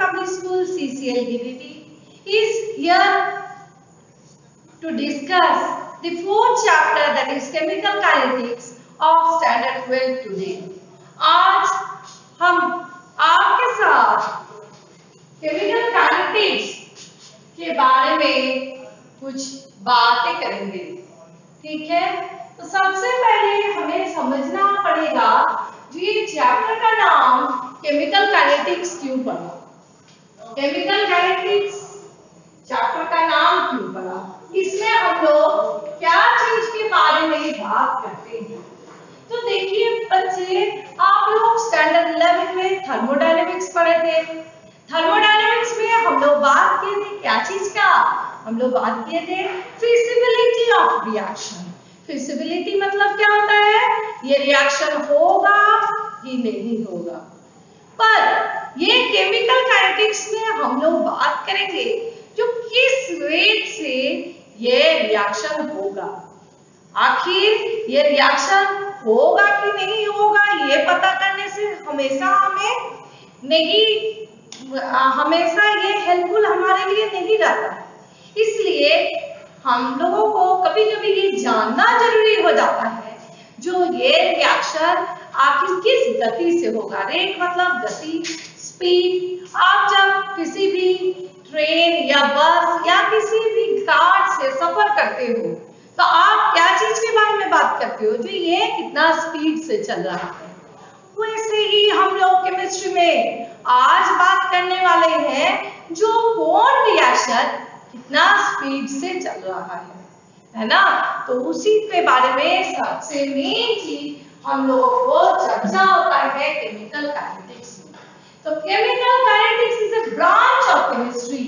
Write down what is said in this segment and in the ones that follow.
Public School CCL Giritti is here to discuss the fourth chapter, that is Chemical Kinetics of Standard 12 today. आज हम आपके साथ chemical kinetics के बारे में कुछ बातें करेंगे, ठीक है। तो सबसे पहले हमें समझना पड़ेगा ये चैप्टर का नाम केमिकल काइनेटिक्स क्यों पड़ा, केमिकल काइनेटिक्स चैप्टर का नाम क्यों पड़ा, इसमें हम लोग क्या चीज के बारे में बात करते हैं। तो देखिए बच्चे, आप लोग स्टैंडर्ड 11 में थर्मोडायनेमिक्स पढ़े थे। थर्मोडायनेमिक्स में हम लोग बात किए थे क्या चीज का, हम लोग बात किए थे फिजिबिलिटी ऑफ रिएक्शन। फिजिबिलिटी मतलब क्या होता है, ये रिएक्शन होगा कि नहीं होगा। पर ये केमिकल काइनेटिक्स में हम लोग बात करेंगे जो किस रेट से ये रिएक्शन होगा, आखिर ये रिएक्शन होगा कि नहीं होगा, ये पता करने से हमेशा ये हेल्पफुल हमारे लिए नहीं रहता है। इसलिए हम लोगों को कभी-कभी ये जानना जरूरी हो जाता है जो ये रिएक्शन आखिर किस गति से होगा। रेट मतलब गति, स्पीड। आप जब किसी भी ट्रेन या बस या किसी भी कार से सफर करते हो तो आप क्या चीज के बारे में बात करते हो, जो ये कितना स्पीड से चल रहा है। वैसे ही हम लोग केमिस्ट्री में आज बात करने वाले हैं जो कौन रिएक्शन कितना स्पीड से चल रहा है ना। तो उसी के बारे में सबसे मेन चीज हम लोगों को चर्चा होता है केमिकल काइनेटिक्स में। तो chemical kinetics is a branch of chemistry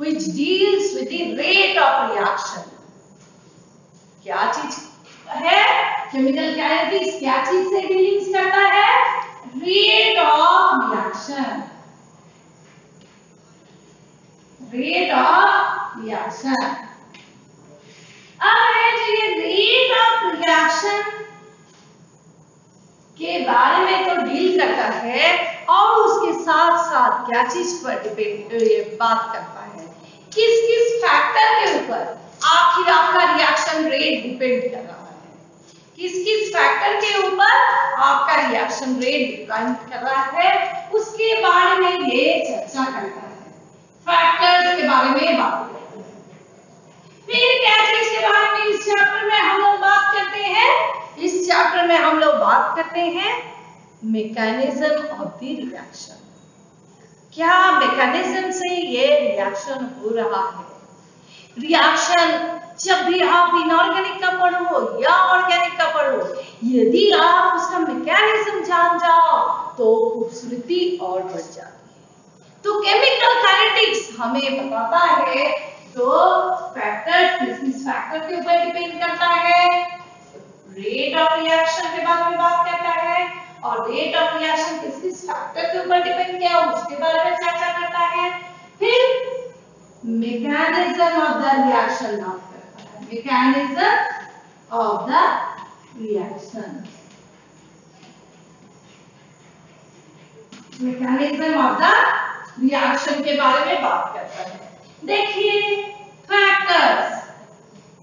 which deals with the rate of reaction. क्या चीज है केमिकल काइनेटिक्स, क्या चीज से डीलिंग्स करता है, rate of reaction, rate of reaction. अब है जो ये रेट ऑफ रिएक्शन के बारे में तो डील करता है और उसके साथ साथ क्या चीज पर डिपेंड बात करता है, किस किस फैक्टर के ऊपर आखिर आपका रिएक्शन रेट डिपेंड कर रहा है, किस किस फैक्टर के ऊपर आपका रिएक्शन रेट डिपेंड कर रहा है, उसके बारे में ये चर्चा करता है। फैक्टर्स के बारे में बात करते हैं। फिर क्या चीज के बारे में इस चैप्टर में हम लोग बात करते हैं, इस चैप्टर में हम लोग बात करते हैं मैकेनिज्म ऑफ द रिएक्शन। क्या मैकेनिज्म से ये रिएक्शन हो रहा है। रिएक्शन जब भी आप इनऑर्गेनिक का पढ़ो या ऑर्गेनिक का पढ़ो, यदि आप उसका मैकेनिज्म जान जाओ तो खूबसूरती और बढ़ जाती है। तो केमिकल काइनेटिक्स हमें बताता है तो फैक्टर किस फैक्टर के ऊपर डिपेंड करता है, रेट ऑफ रिएक्शन के बारे में बात करता है और रेट ऑफ रिएक्शन किस फैक्टर के ऊपर डिपेंड किया उसके बारे में चर्चा करता है। फिर mechanism of the reaction बात करता है, mechanism of the reaction, mechanism of the reaction के बारे में बात करता है। देखिए फैक्टर्स,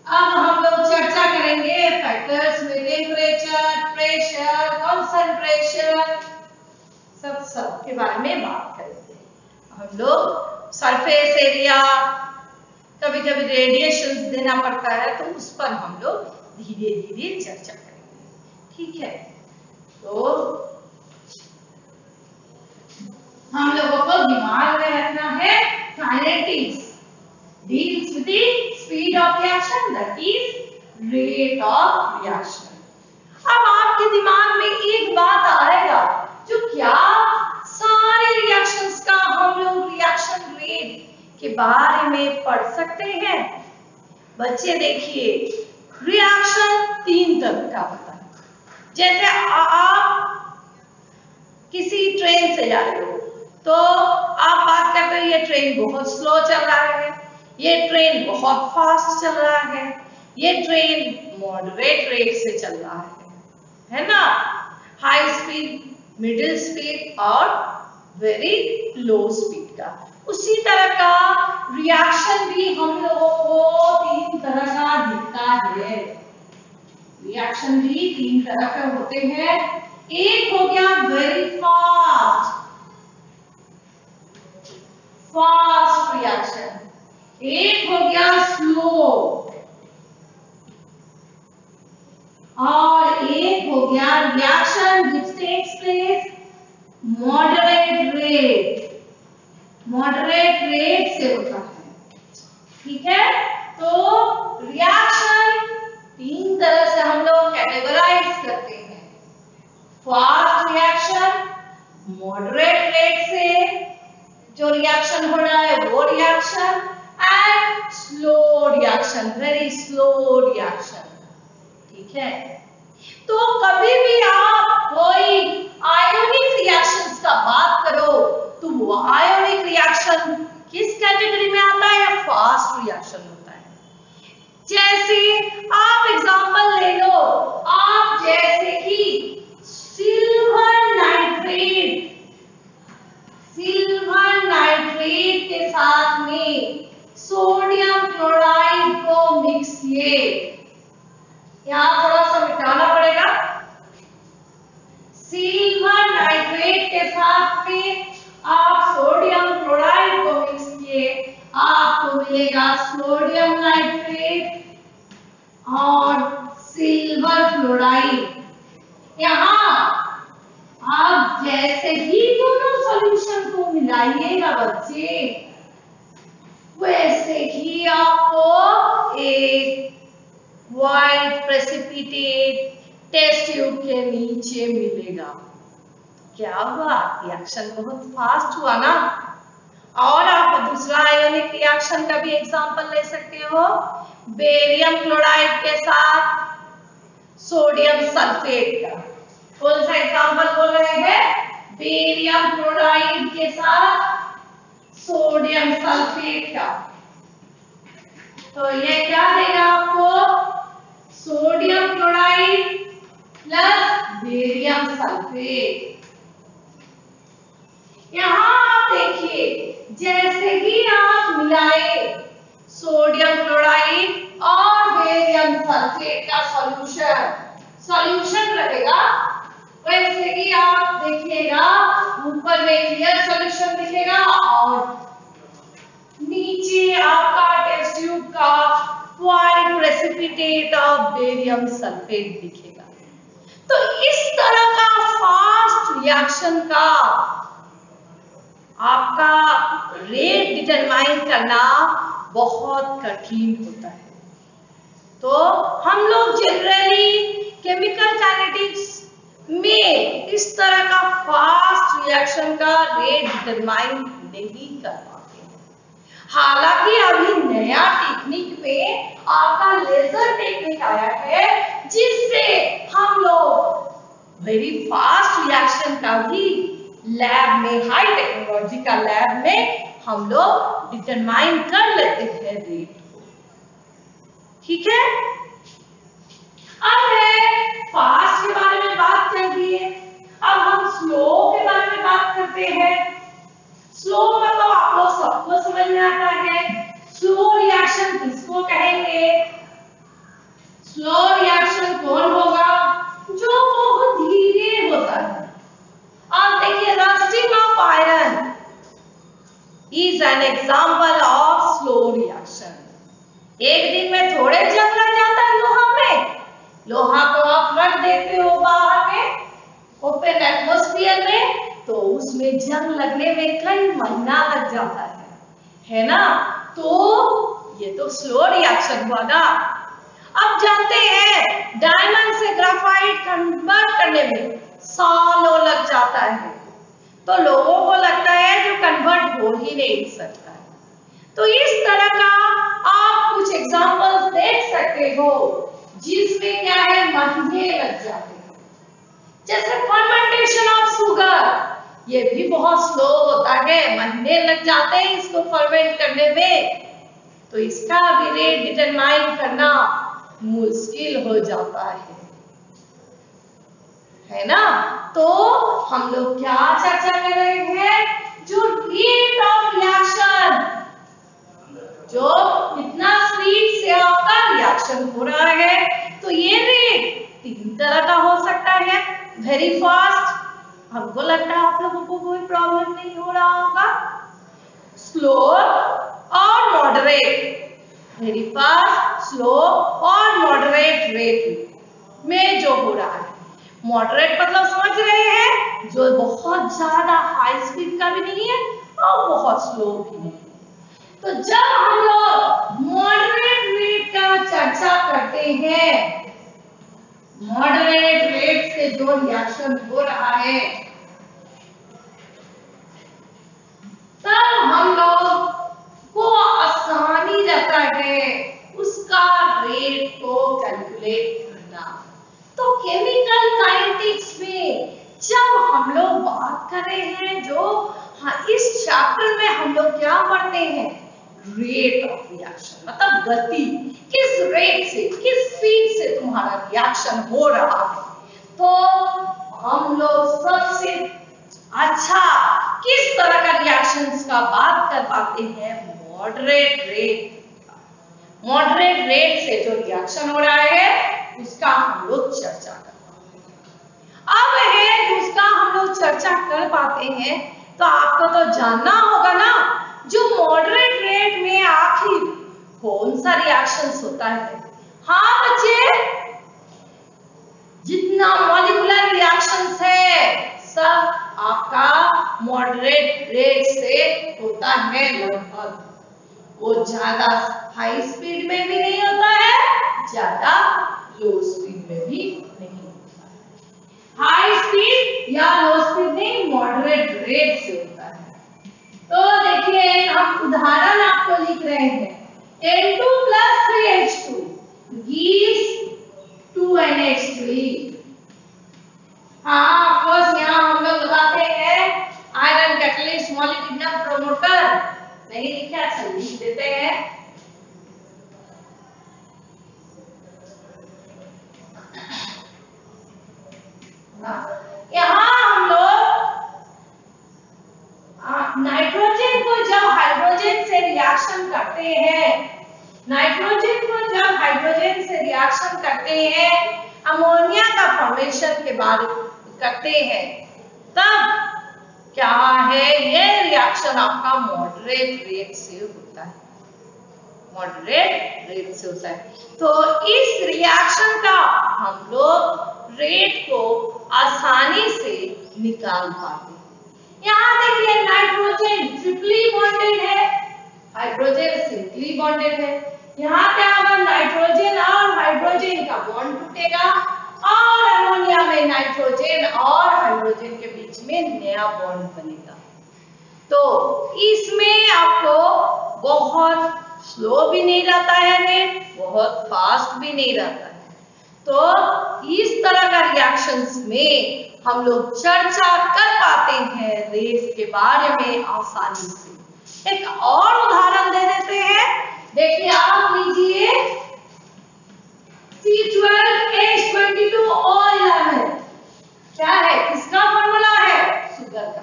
अब हम लोग चर्चा करेंगे फैक्टर्स में टेम्परेचर, प्रेशर, कंसंट्रेशन, सब के बारे में बात करेंगे। हम लोग सरफेस एरिया, कभी कभी रेडिएशन देना पड़ता है तो उस पर हम लोग धीरे धीरे चर्चा करेंगे, ठीक है। तो हम लोगों को दिमाग में रखना है kinetics deals with the speed of reaction, that is rate of reaction. अब आपके दिमाग में एक बात आएगा जो क्या सारे रिएक्शंस का हम लोग रिएक्शन रेट के बारे में पढ़ सकते हैं। बच्चे देखिए रिएक्शन 3 तरह का होता है। जैसे आप किसी ट्रेन से जा रहे हो तो आप बात करते हो ये ट्रेन बहुत स्लो चल रहा है, ये ट्रेन बहुत फास्ट चल रहा है, ये ट्रेन मॉडरेट रेट से चल रहा है ना। हाई स्पीड, मिडिल स्पीड और वेरी लो स्पीड। एसिड का। उसी तरह का रिएक्शन भी हम लोगों को 3 तरह का दिखता है। रिएक्शन भी 3 तरह के होते हैं। एक हो गया वेरी फास्ट रिएक्शन, एक हो गया स्लो और एक हो गया reaction which takes place moderate rate से होता है। ठीक है, तो रिएक्शन 3 तरह से हम लोग कैटेगराइज करते हैं। फास्ट रिएक्शन, मॉडरेट रेट से जो रिएक्शन हो रहा है वो reaction, and slow reaction, very slow reaction. ठीक है, तो कभी भी आप कोई आयोनिक रिएक्शंस का बात करो तो वो आयोनिक रिएक्शन किस कैटेगरी में आता है? फास्ट रिएक्शन होता है। जैसे आप एग्जांपल ले लो, आप जैसे कि सिल्वर नाइट्रेट के साथ में सोडियम क्लोराइड को मिक्स किए, यहाँ थोड़ा सा मिटाना पड़ेगा। सिल्वर नाइट्रेट के साथ में आप सोडियम क्लोराइड को मिक्स किए, आपको मिलेगा सोडियम नाइट्रेट और सिल्वर क्लोराइड। यहाँ आप जैसे ही दोनों सॉल्यूशन को मिलाइएगा बच्चे, वैसे ही आपको एक व्हाइट प्रेसिपिटेट टेस्ट ट्यूब के नीचे मिलेगा। क्या हुआ? रिएक्शन बहुत फास्ट हुआ ना। और आप दूसरा आयोनिक रिएक्शन का भी एग्जांपल ले सकते हो, बेरियम क्लोराइड के साथ सोडियम सल्फेट का। कौन सा एग्जांपल बोल रहे हैं? बेरियम क्लोराइड के साथ सोडियम सल्फेट का। तो ये क्या देगा आपको? Sodium chloride plus barium sulphate. यहाँ आप देखिए, जैसे ही आप मिलाए सोडियम क्लोराइड और बेरियम सल्फेट का सॉल्यूशन रहेगा, वैसे ही आप देखिएगा ऊपर में क्लियर सॉल्यूशन दिखेगा और नीचे आपका टेस्ट ट्यूब का white precipitate of barium sulphate दिखेगा। तो इस तरह का फास्ट रिएक्शन का आपका रेट डिटरमाइन करना बहुत कठिन होता है। तो हम लोग जनरली केमिकल काइनेटिक्स में इस तरह का फास्ट रिएक्शन का रेट डिटरमाइन नहीं कर पाते हैं। हालांकि अभी नया टेक्निक में आपका लेजर टेक्निक आया है, जिससे हम लोग वेरी फास्ट रिएक्शन का भी लैब में, हाई टेक्नोलॉजी का लैब में हम लोग डिटरमाइन कर लेते हैं रेट को। ठीक है, अब है फास्ट के बारे में बात कर दिए, अब हम स्लो के बारे में बात करते हैं। स्लो मतलब आप लोग सबको समझ में आता है। स्लो रिएक्शन किसको कहेंगे? स्लो रिएक्शन कौन होगा? जो बहुत धीरे होता है। आप देखिए, rusting of iron is an example of slow reaction. एक दिन में थोड़े जंग लग जाता है लोहा में। लोहा को आप रख देते हो बाहर में ओपन एटमॉस्फेयर में, तो उसमें जंग लगने में कई महीना लग जाता है ना। तो ये तो स्लो रिएक्शन हुआ ना। अब जानते हैं डायमंड से ग्रेफाइट कन्वर्ट करने में सालों लग जाता है, तो लोगों को लगता है जो कन्वर्ट हो ही नहीं सकता है। तो इस तरह का आप कुछ एग्जांपल्स देख सकते हो जिसमें क्या है, महीने लग जाते हैं। जैसे फर्मेंटेशन ऑफ शुगर, ये भी बहुत स्लो होता है, महीने लग जाते हैं इसको फर्मेंट करने में। तो इसका भी रेट डिटरमाइन करना मुश्किल हो जाता है ना। तो हम लोग क्या चर्चा कर रहे हैं जो रेट ऑफ रिएक्शन, जो कितना स्पीड से आपका रिएक्शन हो रहा है, तो ये रेट तीन तरह का हो सकता है। वेरी फास्ट, हमको लगता है आप लोगों को कोई प्रॉब्लम नहीं हो रहा होगा। स्लो और मॉडरेट। वेरी फास्ट, स्लो और मॉडरेट रेट में जो हो रहा है। मॉडरेट मतलब समझ रहे हैं, जो बहुत ज्यादा हाई स्पीड का भी नहीं है और बहुत स्लो भी नहीं है। तो जब हम लोग मॉडरेट रेट का चर्चा करते हैं, मॉडरेट रेट से जो रिएक्शन हो रहा है, तब हम लोग को आसानी रहता है उसका रेट को कैलकुलेट करना। तो केमिकल काइनेटिक्स में जब हम लोग बात कर रहे हैं, जो इस चैप्टर में हम लोग क्या पढ़ते हैं, रेट ऑफ रिएक्शन मतलब गति, किस रेट से, किस स्पीड से तुम्हारा रिएक्शन हो रहा है। तो हम लोग सबसे अच्छा किस तरह का रिएक्शंस का बात कर पाते हैं, मॉडरेट रेट। मॉडरेट रेट से जो रिएक्शन हो रहा है उसका हम लोग चर्चा कर पाते हैं। अब है कि उसका हम लोग चर्चा कर पाते हैं, तो आपको तो जानना होगा ना, जो मॉडरेट रेट में आखिर कौन सा रिएक्शंस होता है। हाँ बच्चे, जितना मॉलिक्यूलर रिएक्शंस है सब आपका मॉडरेट रेट से होता है लगभग। वो ज्यादा हाई स्पीड में भी नहीं होता है, ज्यादा लो स्पीड में भी नहीं होता है। हाई स्पीड या लो स्पीड नहीं, मॉडरेट रेट से होता है। तो देखिए हम उदाहरण आपको लिख रहे हैं, N2 plus 3H2 gives 2NH3। हाँ ऑफकोर्स यहाँ हम लोग लगाते हैं आयरन कैटलिस्ट मॉलिक्यूलर प्रोमोटर, नहीं लिखा अच्छा लिख देते हैं। यहाँ हम लोग नाइट्रोजन को जब हाइड्रोजन से रिएक्शन करते हैं, नाइट्रोजन को जब हाइड्रोजन से रिएक्शन करते हैं, अमोनिया का फॉर्मेशन के बाद करते हैं, तब क्या है, ये रिएक्शन आपका मॉडरेट रेट से होता है। मॉडरेट रेट से होता है। तो इस रिएक्शन का हम लोग रेट को आसानी से निकाल पाते हैं। यहाँ देखिए नाइट्रोजन ट्रिपली बॉन्डेड है, हाइड्रोजन सिंगली बॉन्डेड है। यहाँ क्या होगा, नाइट्रोजन और हाइड्रोजन का बॉन्ड टूटेगा और अमोनिया में नाइट्रोजन और हाइड्रोजन के बीच में नया बॉन्ड बनेगा। तो इसमें आपको बहुत स्लो भी नहीं रहता है रेट, बहुत फास्ट भी नहीं रहता है। तो इस तरह का रिएक्शंस में हम लोग चर्चा कर पाते हैं रेट के बारे में आसानी से। एक और उदाहरण दे देते हैं, देखिए आप लीजिए C12H22O11 क्या है, किसका फॉर्मूला है, शुगर का।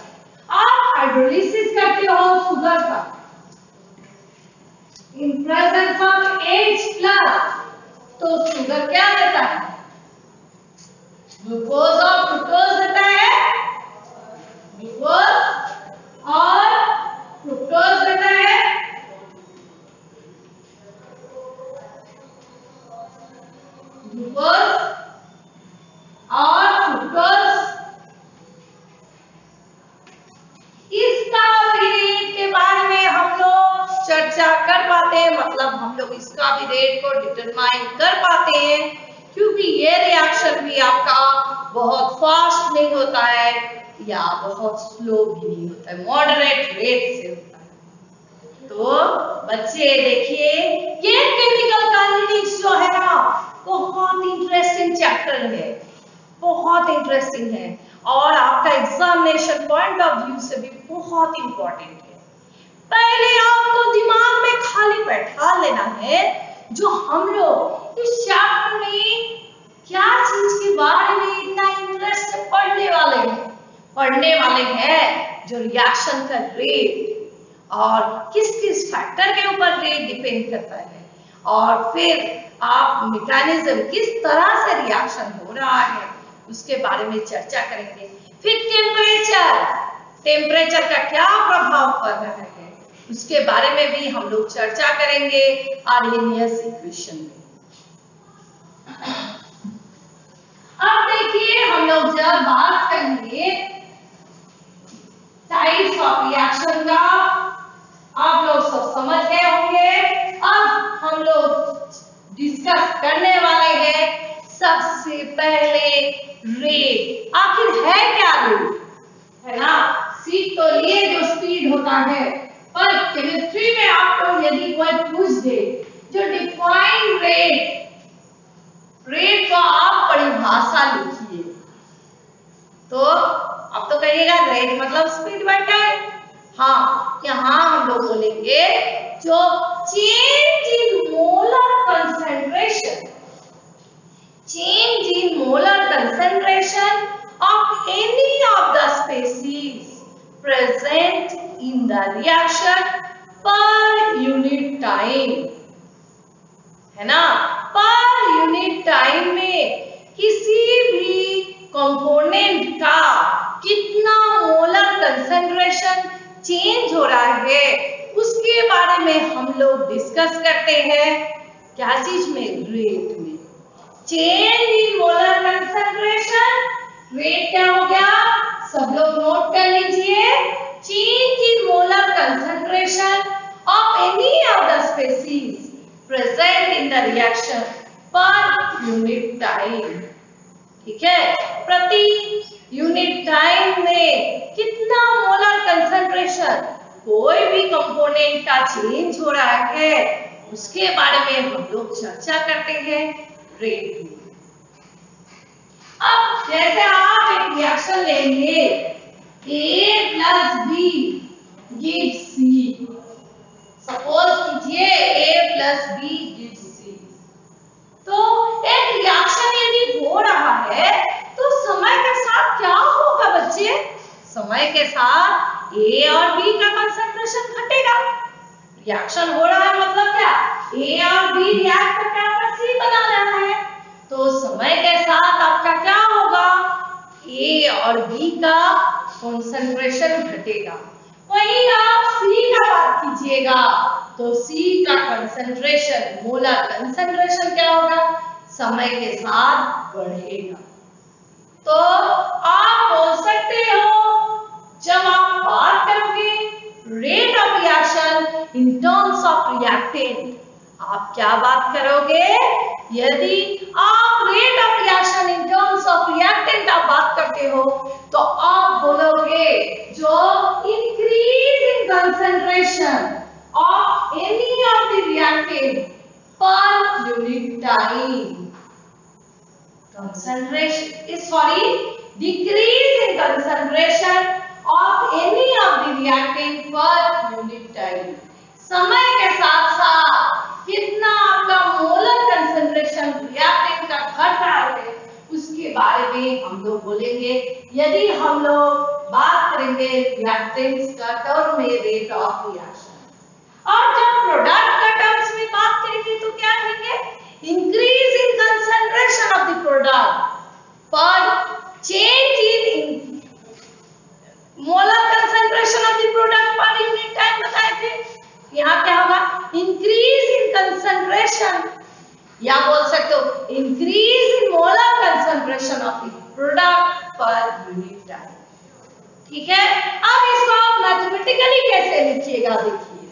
आप हाइड्रोलिसिस करते हो शुगर का, इन प्रेजेंस ऑफ H+ तो शुगर क्या देता है, ग्लूकोज और फ्रुक्टोज देता है, ग्लूकोज और फ्रुक्टोज देता है। ग्लूकोज और फ्रुक्टोज, इसका भी रेट के बारे में हम लोग चर्चा कर पाते हैं, मतलब हम लोग इसका भी रेट को डिटरमाइन कर पाते हैं, क्योंकि ये रिएक्शन भी आपका बहुत फास्ट नहीं होता है या बहुत स्लो भी नहीं होता है, मॉडरेट रेट से होता है। तो बच्चे देखिए ये केमिकल काइनेटिक्स जो है ना, बहुत इंटरेस्टिंग चैप्टर है, बहुत इंटरेस्टिंग है और आपका एग्जामिनेशन पॉइंट ऑफ व्यू से भी बहुत इंपॉर्टेंट है। पहले आपको दिमाग में खाली बैठा लेना है, जो हम लोग इस चैप्टर में क्या चीज के बारे में इतना इंटरेस्ट से पढ़ने वाले हैं जो रिएक्शन का रेट और किस किस फैक्टर के ऊपर रेट डिपेंड करता है, और फिर आप मैकेनिज्म किस तरह से रिएक्शन हो रहा है उसके बारे में चर्चा करेंगे। फिर टेम्परेचर का क्या प्रभाव पड़ रहा है उसके बारे में भी हम लोग चर्चा करेंगे आर्हेनियस इक्वेशन में। अब देखिए हम लोग जब बात करेंगे टाइप्स ऑफ रिएक्शन का, आप लोग सब समझ गए होंगे। अब हम लोग डिस्कस करने वाले हैं सबसे पहले रेट। आखिर है क्या रेट, है ना? सीख तो लिए जो स्पीड होता है, पर केमिस्ट्री में आपको यदि कोई पूछ दे जो डिफाइन रेट को आप परिभाषा लिखिए, तो अब तो कहिएगा रेट मतलब स्पीड बाय टाइम। हाँ, यहाँ हम लोग बोलेंगे जो change in molar concentration of any of the species present in the reaction per unit time, है ना? पर यूनिट टाइम में किसी भी कंपोनेंट का कितना मोलर कंसंट्रेशन चेंज हो रहा है उसके बारे में हम लोग डिस्कस करते हैं। क्या चीज में? रेट में। Change in molar concentration, rate क्या हो गया? सब लोग नोट कर लीजिए। Change in molar concentration of any of the species present in the reaction पर यूनिट टाइम। ठीक है, प्रति यूनिट टाइम में कितना मोलर कंसंट्रेशन कोई भी कंपोनेंट का चेंज हो रहा है उसके बारे में हम लोग चर्चा करते हैं रेट में। अब जैसे आप एक रिएक्शन लेंगे A plus B gives C, suppose कीजिए A plus B gives C, तो एक रिएक्शन यदि हो रहा है तो समय के साथ क्या होगा बच्चे? समय के साथ A और B का कंसंट्रेशन घटेगा। रिएक्शन हो रहा है मतलब क्या? A और B रिएक्ट करके आपका C बना रहा है, तो समय के साथ आपका क्या होगा? A और B का कंसंट्रेशन घटेगा। वहीं आप C का बात कीजिएगा तो C का कंसंट्रेशन, मोलर कंसंट्रेशन क्या होगा? समय के साथ बढ़ेगा। तो आप बोल सकते हो जब आप बात करोगे rate of reaction in terms of reactant, आप क्या बात करोगे? यदि आप rate of reaction in terms of reactant आप बात करते हो तो आप बोलोगे जो increase in concentration of any of the reactant पर unit time. Decrease in concentration of any of the reactant per unit time। समय के साथ साथ कितना आपका मोलर कंसंट्रेशन रिएक्टेंट का घट रहा है उसके बारे में हम लोग बोलेंगे। यदि हम लोग बात करेंगे रिएक्टेंट्स का टर्म में रेट ऑफ रिएक्शन, और जब प्रोडक्ट का टर्म्स में बात करेंगे तो क्या कहेंगे? Increase in concentration of the product per change in molar concentration of the product per unit time बताए थे। यहाँ क्या होगा? इंक्रीज इन कंसंट्रेशन, या बोल सकते हो increase in molar concentration of the product per unit time. ठीक है, अब इसको आप मैथमेटिकली कैसे लिखिएगा? देखिए,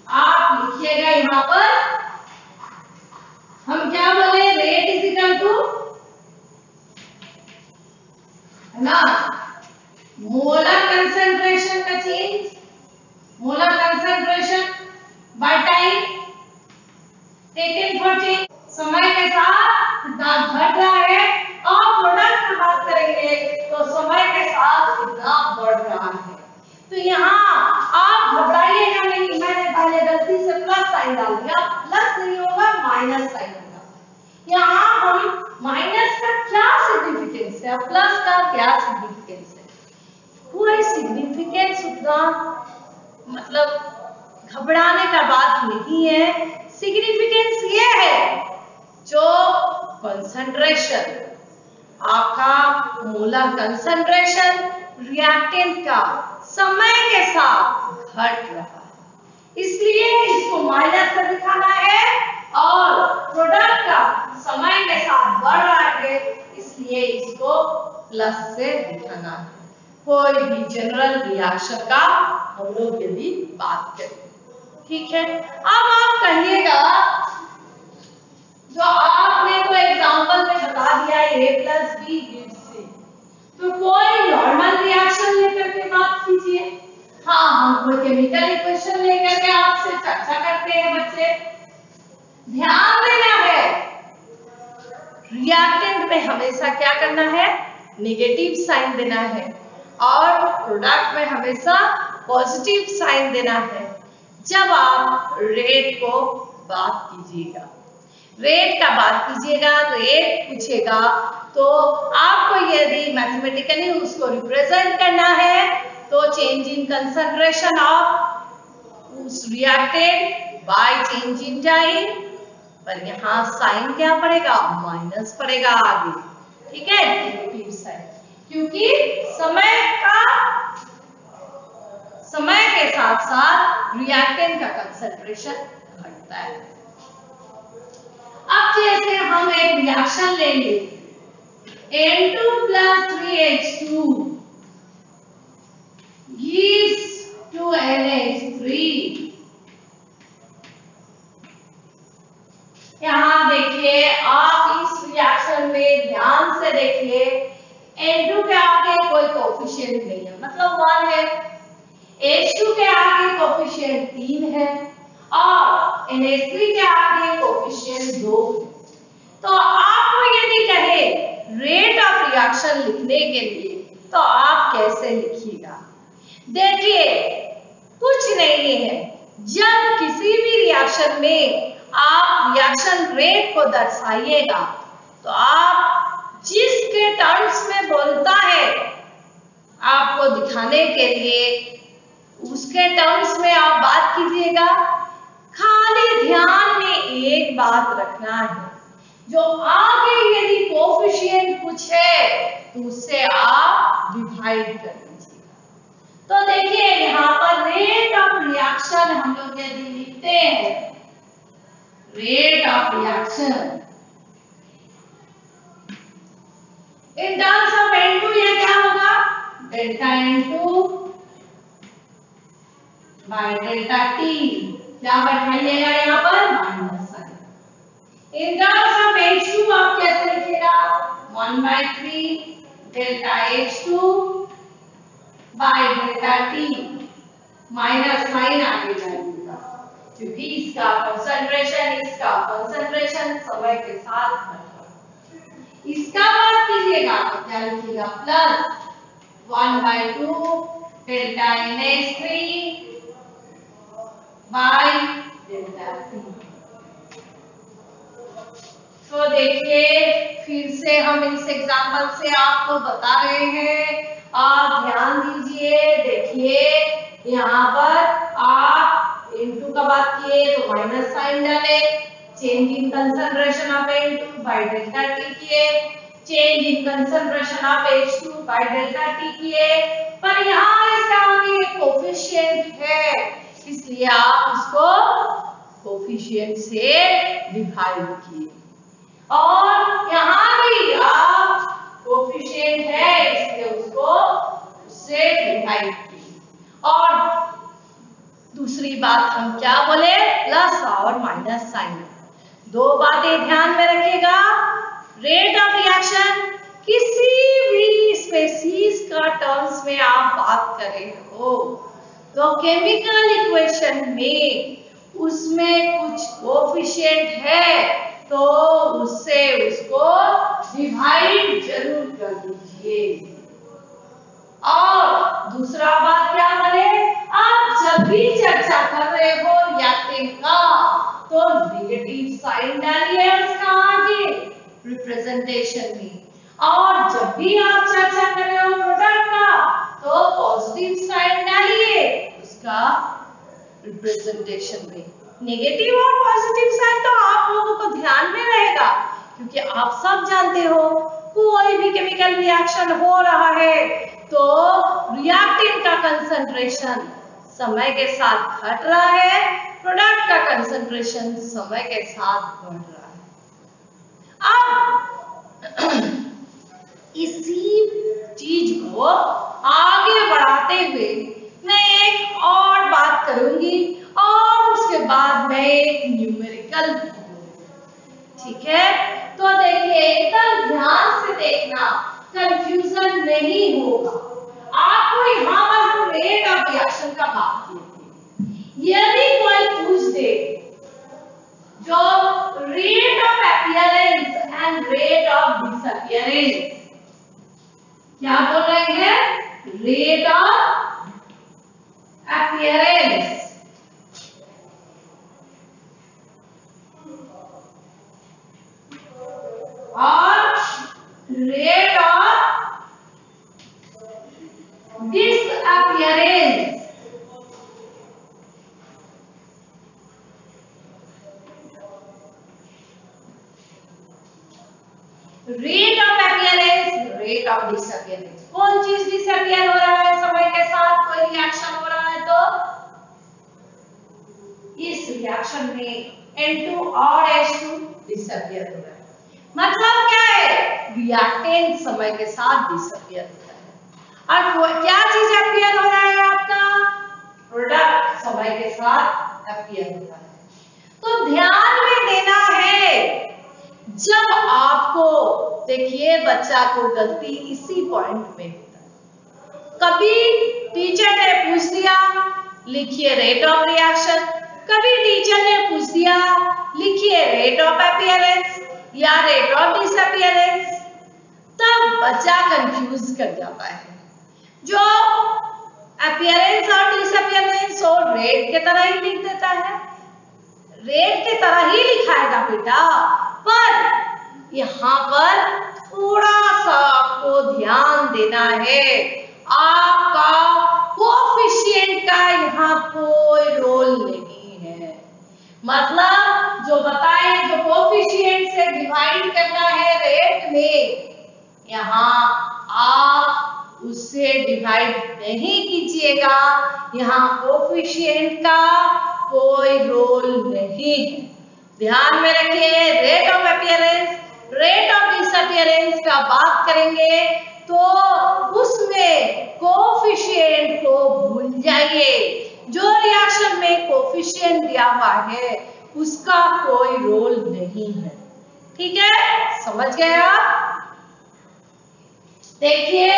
आप लिखिएगा यहाँ पर हम क्या बोले? रेट इज इक्वल टू, है ना, मोलर कंसंट्रेशन का change, molar concentration by time taken for change. समय के साथ कितना घट रहा है, और प्रोडक्ट की बात करेंगे तो समय के साथ कितना बढ़ रहा है। तो यहाँ आप घबराइएगा नहीं, मैंने पहले गलती से प्लस साइन डाल दिया, प्लस नहीं होगा माइनस साइन होगा। यहाँ हम माइनस का क्या सिग्निफिकेंस है, प्लस का क्या सिग्निफिकेंस है, कोई सिग्निफिकेंस उतना मतलब घबराने का बात नहीं है। सिग्निफिकेंस ये है जो कंसंट्रेशन, आपका मोलर कंसंट्रेशन रिएक्टेंट का समय के साथ घट रहा है, इसलिए इसको माइनस से दिखाना है, और प्रोडक्ट का समय के साथ बढ़ रहा है, इसलिए इसको प्लस से दिखाना है। कोई भी जनरल रिएक्शन का हम लोग यदि बात करें, ठीक है। अब आप कहिएगा, जो आपने तो एग्जांपल में बता दिया A plus B gives C, तो कोई नॉर्मल रिएक्शन लेकर के बात कीजिए। हाँ, हम कोई केमिकल इक्वेशन लेकर के आपसे चर्चा करते हैं बच्चे। ध्यान देना है, रिएक्टेंट में हमेशा क्या करना है, नेगेटिव साइन देना है, और प्रोडक्ट में हमेशा पॉजिटिव साइन देना है। जब आप रेट को बात कीजिएगा, रेट का बात कीजिएगा, रेट पूछेगा, तो आपको यदि मैथमेटिकली उसको रिप्रेजेंट करना है तो चेंज इन कंसंट्रेशन ऑफ उस reactant by change in time, पर यहाँ साइन क्या पड़ेगा, माइनस पड़ेगा आगे, ठीक है, नेगेटिव साइन, क्योंकि समय के साथ साथ रिएक्टेंट का कंसंट्रेशन घटता है। अब जैसे हम एक रिएक्शन लेंगे, N2 plus 3H2 gives 2NH3। यहाँ देखिए, आप इस रिएक्शन में ध्यान से देखिए, N2 के आगे कोई कोफिशिएंट नहीं है, मतलब 1 है, H2 के आगे कोफिशिएंट 3 है, और NH3 के आगे कोफिशिएंट 2 है। तो आपको यदि कहे रेट ऑफ रिएक्शन लिखने के लिए, तो आप कैसे लिखिएगा? देखिए, कुछ नहीं है, जब किसी भी रिएक्शन में आप रिएक्शन रेट को दर्शाइएगा, तो आप जिसके टर्म्स में बोलता है आपको दिखाने के लिए, उसके टर्म्स में आप बात कीजिएगा। खाली ध्यान में एक बात रखना है, जो आगे यदि कोफिशिएंट पूछे तो उससे आप डिवाइड कर दीजिएगा। तो देखिए, यहाँ पर रेट ऑफ रिएक्शन हम लोग यदि लिखते हैं, rate of reaction in terms of N2, ये क्या होगा, delta N2 bye delta T, क्या बैठाइएगा यहाँ पर, minus sine. In terms of H2 आप कैसे लिखिएगा, 1/3 delta H2 by delta T, minus sine आगे जाएगा, क्योंकि इसका कंसंट्रेशन समय के साथ बढ़ता है। इसका बात कीजिएगा तो क्या लिखिएगा, plus 1/2 delta NH3 bye delta T। तो देखिए, फिर से हम इस एग्जांपल से आपको बता रहे हैं, आप ध्यान दीजिए। देखिए, यहाँ पर आप N2 का बात किए तो माइनस साइन डाले, change in concentration of N2 bye delta T किए, change in concentration of H2 by delta T किए, पर यहाँ इसका आगे कोफिशिएंट है, इसलिए आप उसको कोफिशिएंट से डिवाइड किए, और यहाँ भी आप कोफिशिएंट है इसलिए उसको उससे डिवाइड किए। और दूसरी बात हम क्या बोले, प्लस और माइनस साइन। दो बातें ध्यान में रखिएगा, रेट ऑफ रिएक्शन किसी भी स्पेसीज का टर्म्स में आप बात कर रहे हो तो केमिकल इक्वेशन में उसमें कुछ कोफिशिएंट है तो उससे उसको डिवाइड जरूर कर दीजिए। और दूसरा बात क्या बोले, आप जब भी चर्चा कर रहे हो रिएक्टेंट का तो नेगेटिव साइन डालिए उसका आगे रिप्रेजेंटेशन में, और जब भी आप चर्चा कर रहे हो प्रोडक्ट का तो पॉजिटिव साइड डालिए उसका रिप्रेजेंटेशन में। नेगेटिव और पॉजिटिव साइड तो आप लोगों को ध्यान में रहेगा, क्योंकि आप सब जानते हो कोई भी केमिकल रिएक्शन हो रहा है तो रिएक्टेंट का कंसंट्रेशन समय के साथ घट रहा है, प्रोडक्ट का कंसंट्रेशन समय के साथ बढ़ रहा है। अब इसी चीज को आगे बढ़ाते हुए मैं एक और बात करूंगी और उसके बाद मैं एक न्यूमेरिकल, ठीक है? तो देखिए एकदम ध्यान से देखना, कंफ्यूजन नहीं होगा आपको। यहाँ पर हम रेट ऑफ रिएक्शन का बात किए थे। यदि कोई पूछ दे जो rate of appearance and rate of disappearance, क्या बोल रहे हैं? रेट ऑफ अपीयरेंस और rate of disappearance. Rate of appearance, rate of disappearance, कौन चीज डिसअपीयर हो रहा है समय के साथ, कोई रिएक्शन हो रहा है तो इस रिएक्शन में N2 और H2 डिसअपीयर हो रहा है। मतलब क्या है? रिएक्टेंट समय के साथ डिसअपीयर हो रहा है। और क्या चीज अपीयर हो रहा है? आपका प्रोडक्ट समय के साथ अपीयर हो रहा है। तो ध्यान में देना है, जब आपको, देखिए बच्चा को गलती इसी पॉइंट में होता है। कभी टीचर ने पूछ दिया लिखिए रेट ऑफ रिएक्शन, कभी टीचर ने पूछ दिया लिखिए रेट ऑफ अपीयरेंस या रेट ऑफ डिसअपीयरेंस, तब बच्चा कंफ्यूज कर जाता है। जो अपीयरेंस और डिसअपीयरेंस और रेट के तरह ही लिख देता है, रेट के तरह ही लिखाएगा बेटा, पर यहाँ पर थोड़ा सा आपको ध्यान देना है। आपका कोएफिशिएंट का यहाँ कोई रोल नहीं है। मतलब जो बताए, जो कोएफिशिएंट से डिवाइड करना है रेट में, यहाँ आप उससे डिवाइड नहीं कीजिएगा। यहाँ कोएफिशिएंट का कोई रोल नहीं है। ध्यान में रखिए, rate of appearance, rate of disappearance का बात करेंगे तो उसमें कोएफिशिएंट को भूल जाइए। जो रिएक्शन में कोएफिशिएंट दिया हुआ है उसका कोई रोल नहीं है। ठीक है, समझ गए आप? देखिए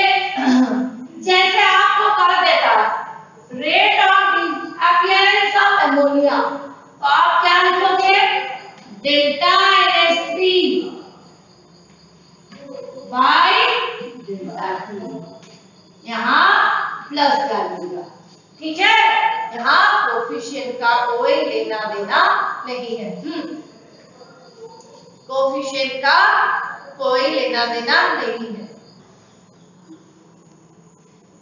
जैसे आपको कर देता rate of appearance of ammonia, तो आप क्या लिखोगे? Delta NH3 bye delta T, यहाँ प्लस डालिएगा। ठीक है, यहाँ कोएफिशिएंट का कोई लेना देना नहीं है। कोएफिशिएंट का कोई लेना देना नहीं है।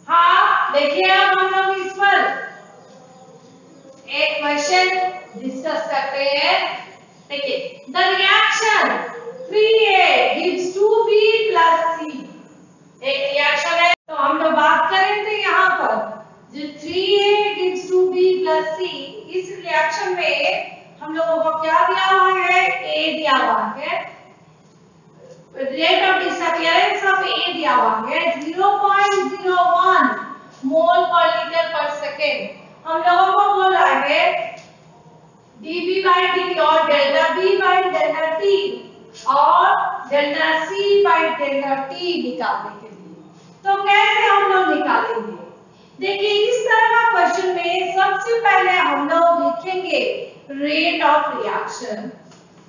हाँ देखिए, अब हम लोग इस पर एक क्वेश्चन डिस्कस करते हैं। देखिए, the reaction 3A gives 2B plus C, एक रिएक्शन है तो हम लोग बात करें थे यहाँ पर जो 3A gives 2B plus C, इस रिएक्शन में हम लोगों को क्या दिया हुआ है? A दिया हुआ है। Rate of disappearance of A दिया हुआ है 0.01 मोल पर लीटर पर सेकेंड। हम लोगों को बोल रहा है dB by dt और delta B by delta T और delta C by delta T निकालने के लिए। तो कैसे हम लोग निकालेंगे? देखिए, इस तरह का क्वेश्चन में सबसे पहले हम लोग लिखेंगे रेट ऑफ रिएक्शन।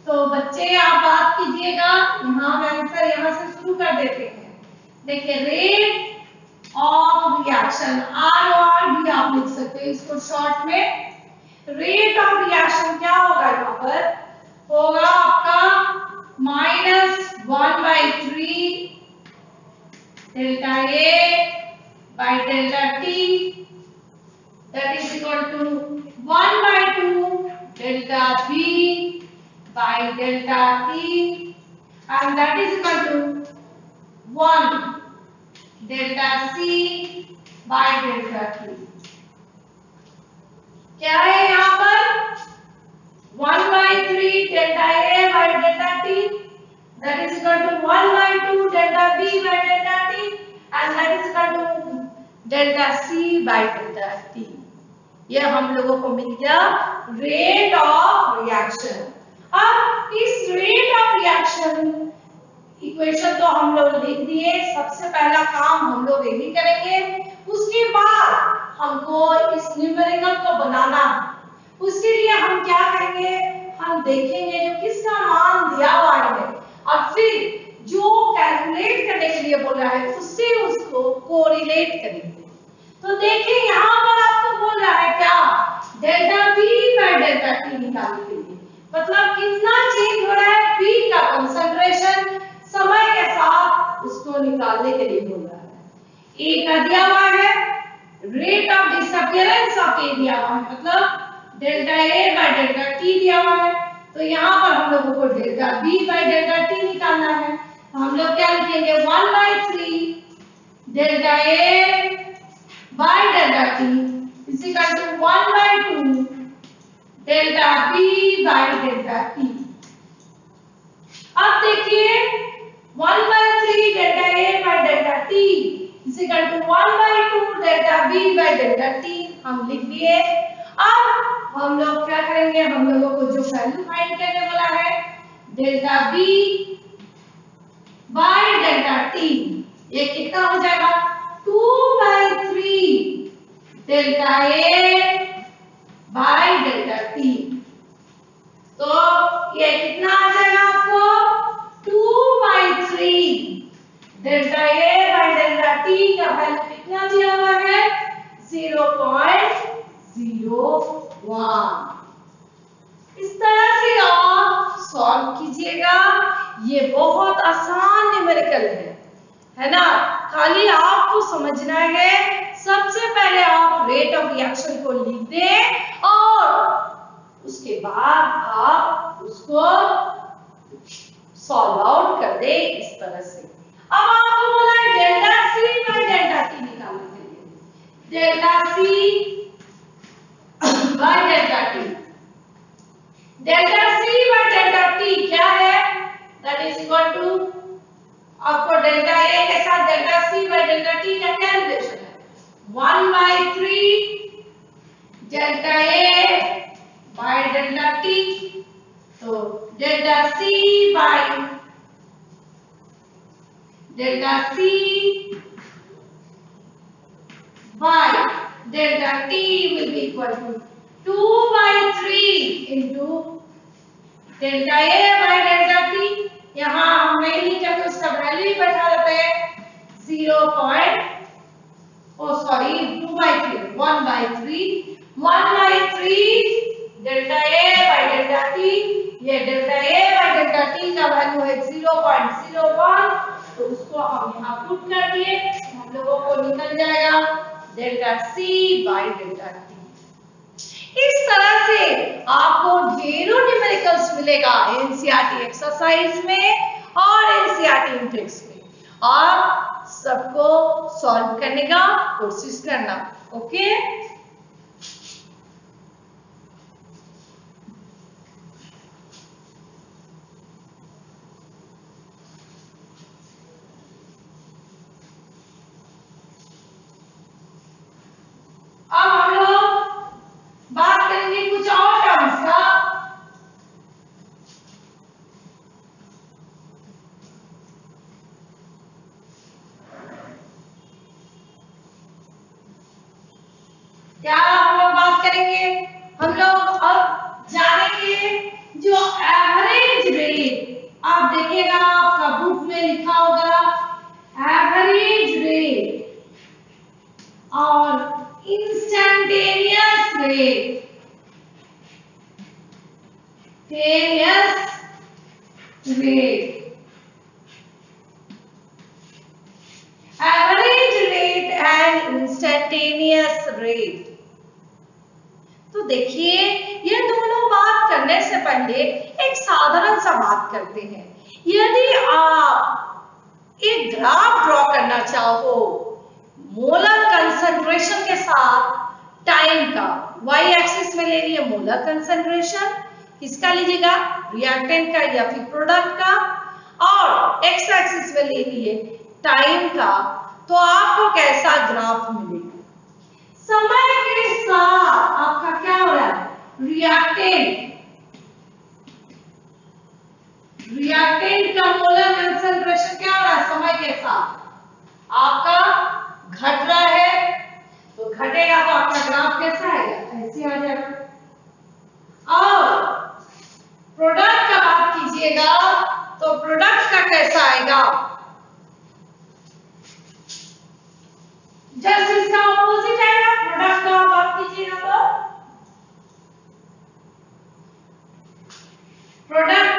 तो बच्चे आप बात कीजिएगा, यहाँ आंसर यहाँ से शुरू कर देते हैं। देखिए, रेट ऑफ रिएक्शन ROR भी आप लिख सकते हैं इसको शॉर्ट में। रेट ऑफ रिएक्शन क्या होगा? यहाँ पर होगा आपका -1/3 delta A by delta delta B by delta T, and that is equal to 1 delta C by delta T. क्या है यहाँ पर 1 by 3 delta A by delta T, that is equal to 1 by 2 delta B by delta T, and that is equal to delta C by delta T. ये हम लोगों को मिल गया rate of reaction. अब इस रेट ऑफ रिएक्शन इक्वेशन तो हम लोग लिख दिए, सबसे पहला काम हम लोग यही करेंगे। उसके बाद हमको इस न्यूमेरिकल को बनाना, उसके लिए हम क्या करेंगे, हम देखेंगे जो किसका मान दिया हुआ है और फिर जो कैलकुलेट करने के लिए बोल रहा है उससे उसको कोरिलेट करेंगे। तो देखिए यहाँ पर आपको बोल रहा है क्या, delta B by delta T निकालने के लिए, मतलब कितना चेंज हो रहा है बी का कंसंट्रेशन समय के साथ, उसको निकालने के लिए बोल रहा है। ए का दिया हुआ है, rate of disappearance of A दिया हुआ है, मतलब delta A by delta T दिया हुआ है। तो यहाँ पर हम लोगों को delta B by delta T निकालना है। तो हम लोग क्या लिखेंगे 1 by 3 delta A by delta t is equal to 1 by 2 delta b by delta t। अब देखिए 1 by 3 delta a by delta t is equal to 1 by 2 delta b by delta t हम लिख दिए। अब हम लोग क्या करेंगे, हम लोगों को जो वैल्यू फाइंड करने वाला है delta b by delta t, ये कितना हो जाएगा 2 by 3 delta A by delta T। तो ये कितना आ जाएगा आपको 2 by 3 delta A by delta T का वैल्यू कितना दिया हुआ है 0.01। इस तरह से आप सॉल्व कीजिएगा, ये बहुत आसान न्यूमेरिकल है ना। खाली आपको समझना है, सबसे पहले आप रेट ऑफ रिएक्शन को लिख दें और उसके बाद आप उसको सॉल्व आउट कर दें इस तरह से। अब आपको बोला है delta C by delta T निकालने के लिए, delta C by delta T, delta C by delta T क्या है, दैट इज इक्वल टू आपको डेल्टा ए के साथ delta C by delta T का क्या रिलेशन है 1 by 3 delta A by delta T. तो delta C by delta T will be equal to 2 by 3 into delta A by delta T. यहाँ हम नहीं लिख करके उसका वैल्यू ही बैठा देते हैं 2 by 3 1 by 3 delta A by delta T, ये delta A by delta T का वैल्यू है 0.01, तो उसको हम यहाँ पुट कर दिए, हम लोगों को निकल जाएगा delta C by delta T. इस तरह से आपको ढेरों न्यूमेरिकल्स मिलेगा एनसीईआरटी एक्सरसाइज में और एनसीईआरटी इंडेक्स में, और सबको सॉल्व करने का कोशिश करना। ओके, अब हम लोग बात करेंगे कुछ और टर्म्स का। क्या हम लोग बात करेंगे, हम लोग अब जानेंगे जो एवरेज रेट, आप देखिएगा आपका बुक में लिखा होगा एवरेज रेट और instantaneous rate, average rate and instantaneous rate. तो देखिए ये दोनों बात पहले एक साधारण सा बात करते हैं। यदि आप एक ग्राफ ड्रॉ करना चाहो मोलर कंसंट्रेशन के साथ टाइम का, वाई एक्सिस में ले लिए मोलर कंसंट्रेशन, किसका लीजिएगा, रिएक्टेंट का या फिर प्रोडक्ट का, और एक्स एक्सिस में ले लिए टाइम का, तो आपको कैसा ग्राफ मिलेगा? समय के साथ आपका क्या हो रहा है, रिएक्टेंट का मोलर कंसंट्रेशन क्या हो रहा है, समय के साथ आपका घट रहा है, तो घटेगा तो आपका ग्राफ कैसा आएगा, ऐसे आ जाएगा। और प्रोडक्ट का बात कीजिएगा तो प्रोडक्ट का कैसा आएगा, जस्ट इसका ऑपोजिट आएगा। प्रोडक्ट का बात कीजिएगा तो प्रोडक्ट,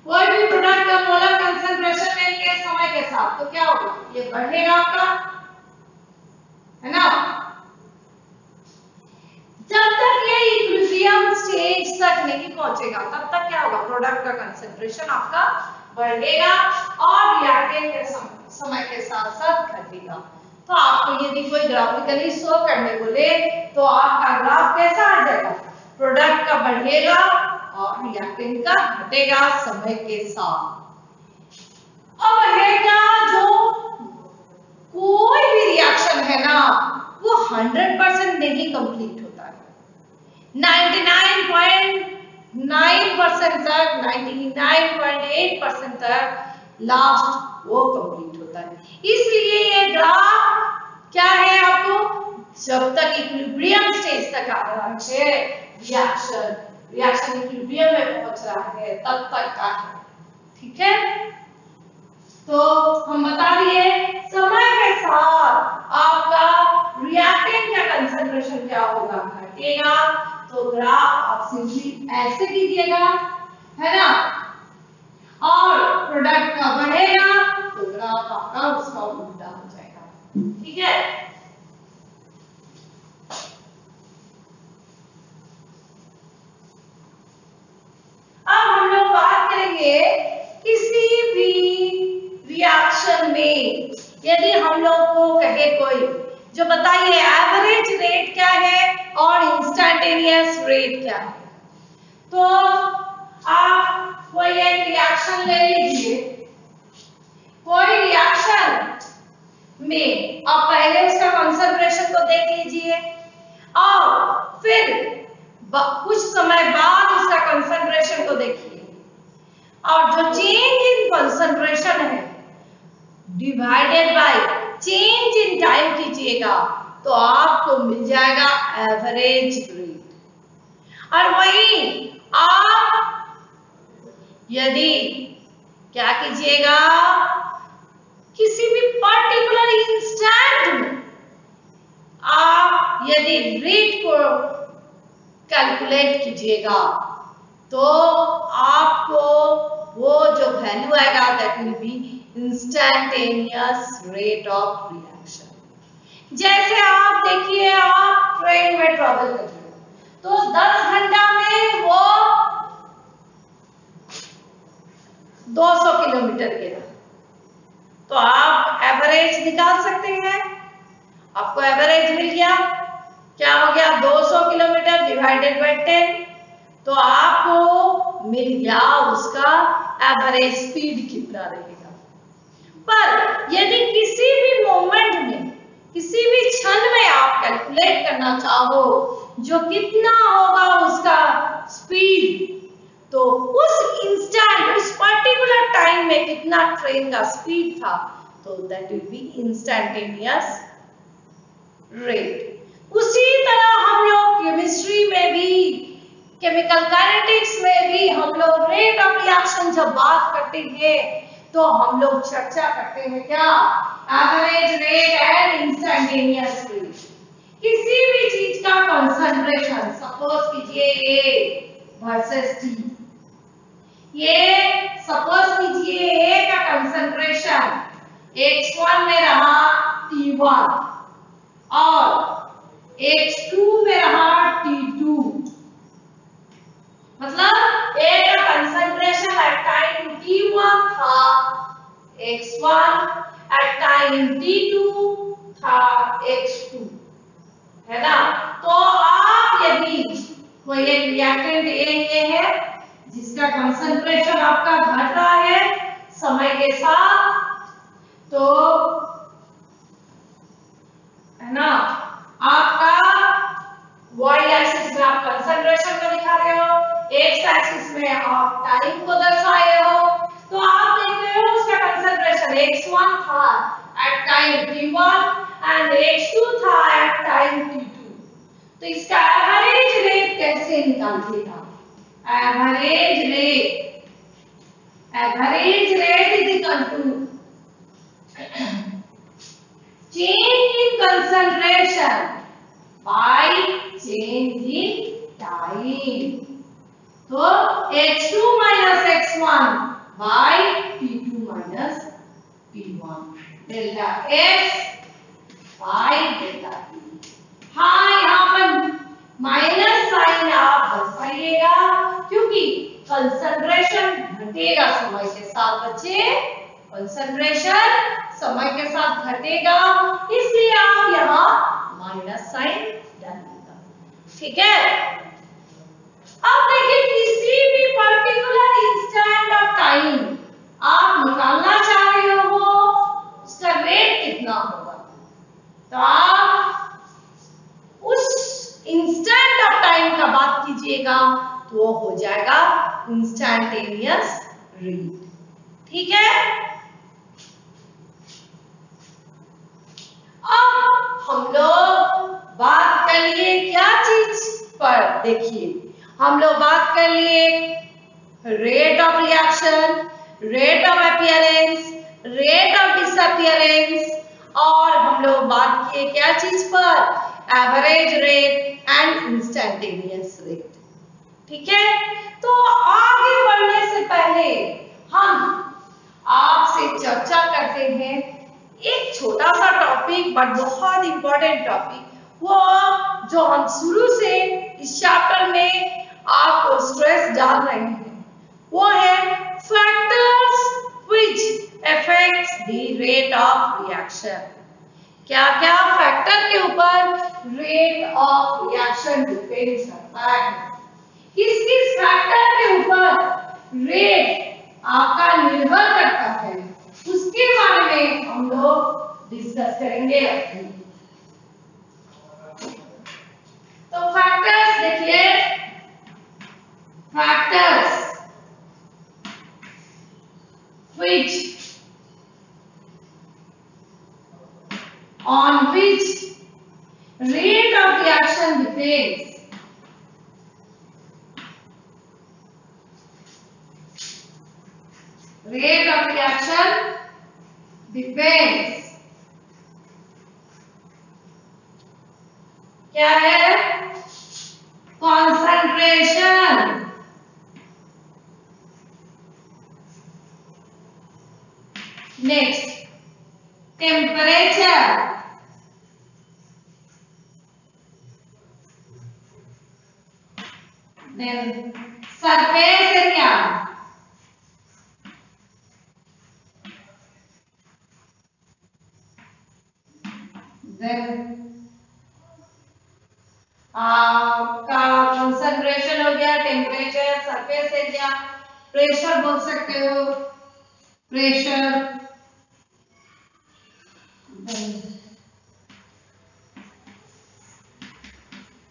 कोई भी प्रोडक्ट का मोलर कंसंट्रेशन ले लिए समय के साथ तो क्या होगा, ये बढ़ेगा आपका, है ना। जब तक ये इक्विलिब्रियम स्टेज तक नहीं पहुंचेगा तब तक क्या होगा, प्रोडक्ट का कंसंट्रेशन आपका बढ़ेगा और रिएक्टेंट के समय के साथ साथ घटेगा। तो आपको यदि कोई ग्राफिकली शो करने बोले तो आपका ग्राफ कैसा आ जाएगा, प्रोडक्ट का बढ़ेगा और रिएक्टेंट का घटेगा समय के साथ। अब रहेगा जो कोई भी रिएक्शन है ना वो 100% नहीं कंप्लीट होता है, 99.9% तक, 99.8% तक लास्ट वो कंप्लीट होता है। इसलिए ये ग्राफ क्या है, आपको जब तक इक्विलिब्रियम स्टेज तक आ रहा है रिएक्शन इक्विलिब्रियम में पहुंच रहा है तब तक का है, ठीक है। तो हम बता दिए समय के साथ आपका रिएक्टेंट का कंसंट्रेशन क्या होगा, घटेगा, तो ग्राफ आप सिंपली ऐसे कीजिएगा, है ना, और प्रोडक्ट का बढ़ेगा तो ग्राफ आपका उसका उल्टा हो जाएगा, ठीक है। अब हम लोग बात करेंगे किसी भी रिएक्शन में यदि हम लोग को कहे कोई जो बताइए एवरेज रेट क्या है और इंस्टैन्टेनियस रेट क्या है, तो आप कोई एक रिएक्शन ले लीजिए, कोई रिएक्शन में आप पहले उसका कंसंट्रेशन को देख लीजिए और फिर कुछ समय बाद उसका कंसंट्रेशन को देखिए, और जो चेंज इन कंसंट्रेशन है divided by change in time कीजिएगा तो आपको मिल जाएगा एवरेज रेट। और वही आप यदि क्या कीजिएगा, किसी भी पर्टिकुलर इंस्टेंट में आप यदि रेट को कैलकुलेट कीजिएगा तो आपको वो जो वैल्यू आएगा that will B instantaneous rate of reaction. जैसे आप देखिए आप ट्रेन में ट्रैवल कर रहे हो तो 10 घंटा में वो 200 किलोमीटर गया, तो आप एवरेज निकाल सकते हैं, आपको एवरेज मिल गया, क्या हो गया 200 किलोमीटर डिवाइडेड बाय 10, तो आपको मिल गया उसका एवरेज स्पीड कितना रहेगा। पर यदि किसी भी मोमेंट में किसी भी क्षण में आप कैलकुलेट करना चाहो जो कितना होगा उसका स्पीड, तो उस इंस्टेंट उस पर्टिकुलर टाइम में कितना ट्रेन का स्पीड था, तो that will B instantaneous rate. उसी तरह हम लोग केमिस्ट्री में भी, केमिकल काइनेटिक्स में भी हम लोग रेट ऑफ रिएक्शन जब बात करते हैं तो हम लोग चर्चा करते हैं क्या, average rate and instantaneous rate. किसी भी चीज का कंसंट्रेशन सपोज कीजिए ए वर्सेस टी, ये सपोज कीजिए ए का कंसंट्रेशन x1 में रहा T1 और x2 में रहा T2, ये रिएक्टेंट ये है जिसका कंसंट्रेशन आपका घट रहा है समय के साथ, तो है ना आपका वाई एक्सिस में आप कंसंट्रेशन को दिखा रहे हो, एक्स एक्सिस में आप टाइम को दर्शा रहे हो। तो आप देख रहे हो उसका कंसंट्रेशन x1 था at time t1 and x2 था एट टाइम t2। तो इसका एवरेज रेट कैसे निकालिएगा? Average rate is equal to change in concentration by change in time। तो x2 minus x1 by t2 minus t1 delta x by delta t। हाँ यहाँ पर minus sign आप दर्शाइएगा क्योंकि कंसंट्रेशन घटेगा समय के साथ बच्चे, कंसंट्रेशन समय के साथ घटेगा, इसलिए आप यहाँ माइनस साइन डालिएगा। ठीक है, अब देखिए किसी भी पर्टिकुलर इंस्टेंट ऑफ टाइम आप निकालना चाह रहे हो उसका रेट कितना होगा, तो आप उस इंस्टेंट ऑफ टाइम का बात कीजिएगा तो वो हो जाएगा इंस्टैन्टेनियस रेट। ठीक है, अब हम लोग बात कर लिए क्या चीज पर, देखिए हम लोग बात कर लिए rate of reaction, rate of appearance, rate of disappearance, और हम लोग बात किए क्या चीज पर, average rate and instantaneous rate. ठीक है, तो आगे बढ़ने से पहले हम आपसे चर्चा करते हैं एक छोटा सा टॉपिक बट बहुत इंपॉर्टेंट टॉपिक, वो जो हम शुरू से इस चैप्टर में आपको स्ट्रेस डाल रहे हैं, वो है factors which affects the rate of reaction. क्या क्या फैक्टर के ऊपर रेट ऑफ रिएक्शन डिपेंड करता है, किस किस फैक्टर के ऊपर रेट आपका निर्भर करता है, उसके बारे में हम लोग डिस्कस करेंगे। तो फैक्टर्स देखिए, factors which on which rate of reaction depends, rate of reaction depends, क्या है, concentration, next temperature, then surface area, then आपका कंसंट्रेशन हो गया, टेम्परेचर, सरफेस एरिया, प्रेशर बोल सकते हो, pressure,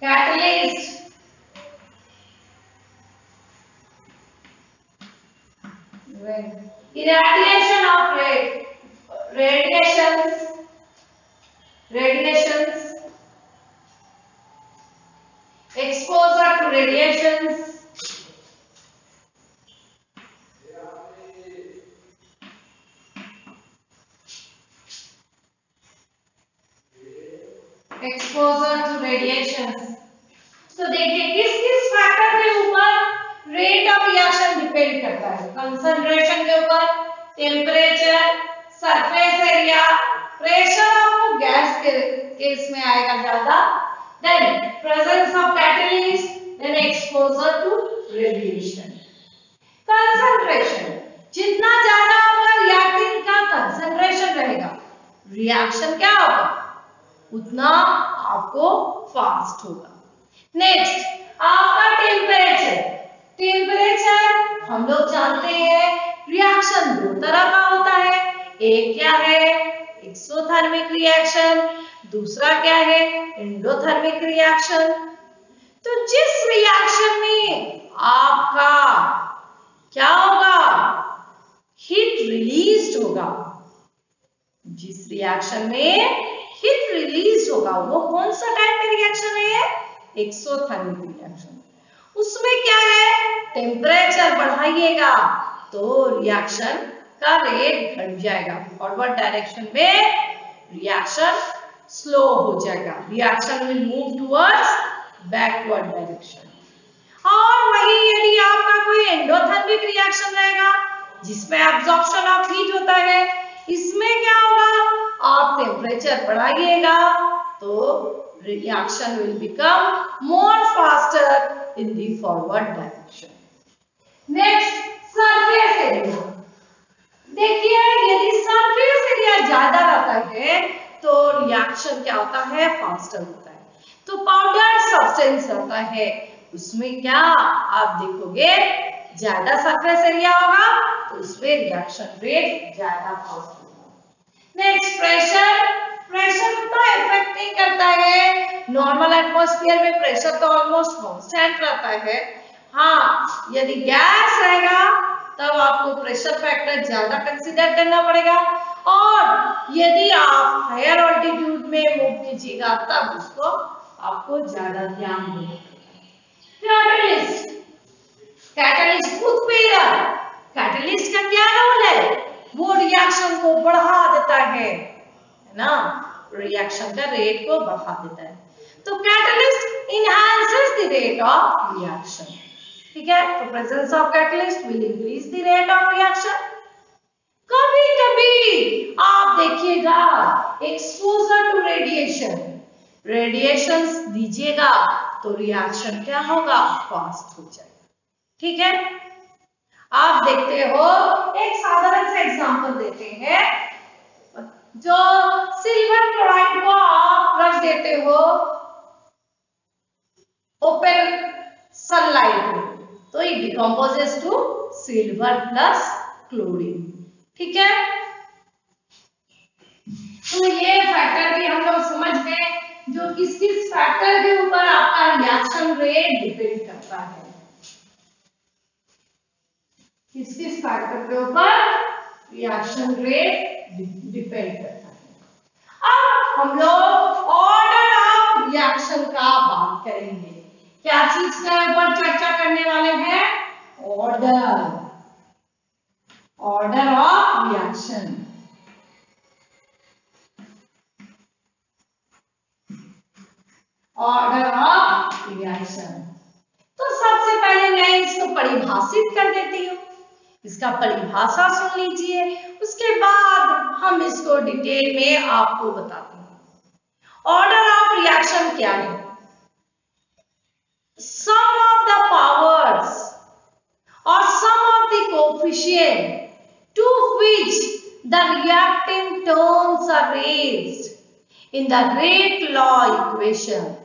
catalyst, irradiation of radiations, exposure to radiations, exposure to radiations। तो देखिए किस किस फैक्टर के ऊपर रेट ऑफ रिएक्शन डिपेंड करता है, कंसंट्रेशन के ऊपर, टेम्परेचर, सरफेस एरिया, प्रेशर आपको गैस के केस में आएगा ज्यादा, then presence of catalyst, then exposure to radiation. Concentration जितना ज्यादा होगा रिएक्टेंट का कंसंट्रेशन रहेगा, रिएक्शन क्या होगा उतना आपको फास्ट होगा। नेक्स्ट आपका टेम्परेचर, टेम्परेचर हम लोग जानते हैं रिएक्शन दो तरह का होता है। एक क्या है, एक्सोथर्मिक रिएक्शन, दूसरा क्या है, एंडोथर्मिक रिएक्शन। तो जिस रिएक्शन में आपका क्या होगा, हीट रिलीज होगा, जिस रिएक्शन में हीट रिलीज होगा वो कौन सा टाइप का रिएक्शन है, एक्सोथर्मिक रिएक्शन। उसमें क्या है, टेम्परेचर बढ़ाइएगा तो रिएक्शन का रेट घट जाएगा, फॉरवर्ड डायरेक्शन में रिएक्शन स्लो हो जाएगा, reaction will move towards backward direction. और वही यदि आपका कोई एंडोथर्मिक रिएक्शन रहेगा जिसमें एब्जॉर्प्शन ऑफ हीट होता है, इसमें क्या होगा, आप टेम्परेचर बढ़ाइएगा तो reaction will become more faster in the forward direction. Next, surface area. देखिए यदि सरफेस एरिया ज्यादा रहता है तो रिएक्शन क्या होता है, फास्टर होता है। तो पाउडर सब्सटेंस रहता है, उसमें क्या आप देखोगे ज्यादा सरफेस एरिया होगा तो उसमें रिएक्शन रेट ज्यादा फास्ट होगा। Next, pressure. प्रेशर उतना इफेक्ट नहीं करता है, नॉर्मल एटमॉस्फेयर में प्रेशर तो ऑलमोस्ट कांस्टेंट रहता है। हाँ, यदि गैस रहेगा तब आपको प्रेशर फैक्टर ज्यादा कंसीडर करना पड़ेगा, और यदि आप हायर ऑल्टीट्यूड में मूव कीजिएगा तब उसको आपको ज्यादा ध्यान देना पड़ेगा। कैटलिस्ट, कैटलिस्ट उत्प्रेरक। कैटलिस्ट का क्या रोल है, वो रिएक्शन को बढ़ा देता है ना, रिएक्शन का रेट को बढ़ा देता है। तो catalyst enhances the rate of reaction, ठीक है। तो presence of catalyst will increase the rate of reaction. कभी कभी आप देखिएगा एक्सपोजर टू रेडिएशन, रेडिएशंस दीजिएगा तो रिएक्शन क्या होगा, फास्ट हो जाएगा, ठीक है। आप देखते हो, एक साधारण सा एग्जांपल देते हैं, जो सिल्वर क्लोराइड को आप रख देते हो ओपन सनलाइट में तो it decomposes to silver plus chlorine, ठीक है। तो ये फैक्टर भी हम लोग समझ गए, जो किस किस फैक्टर के ऊपर आपका रिएक्शन रेट डिपेंड करता है, किस किस फैक्टर के ऊपर रिएक्शन रेट डिपेंड करता है। अब हम लोग ऑर्डर ऑफ रिएक्शन का बात करेंगे। क्या चीज के ऊपर चर्चा करने वाले हैं, order, order of reaction. Order of reaction, तो सबसे पहले मैं इसको परिभाषित कर देती हूँ, इसका परिभाषा सुन लीजिए, उसके बाद हम इसको डिटेल में आपको बताते हैं। ऑर्डर ऑफ रिएक्शन क्या है, सम ऑफ द पावर्स और sum of the coefficient to which the reactant terms are raised in the rate law equation,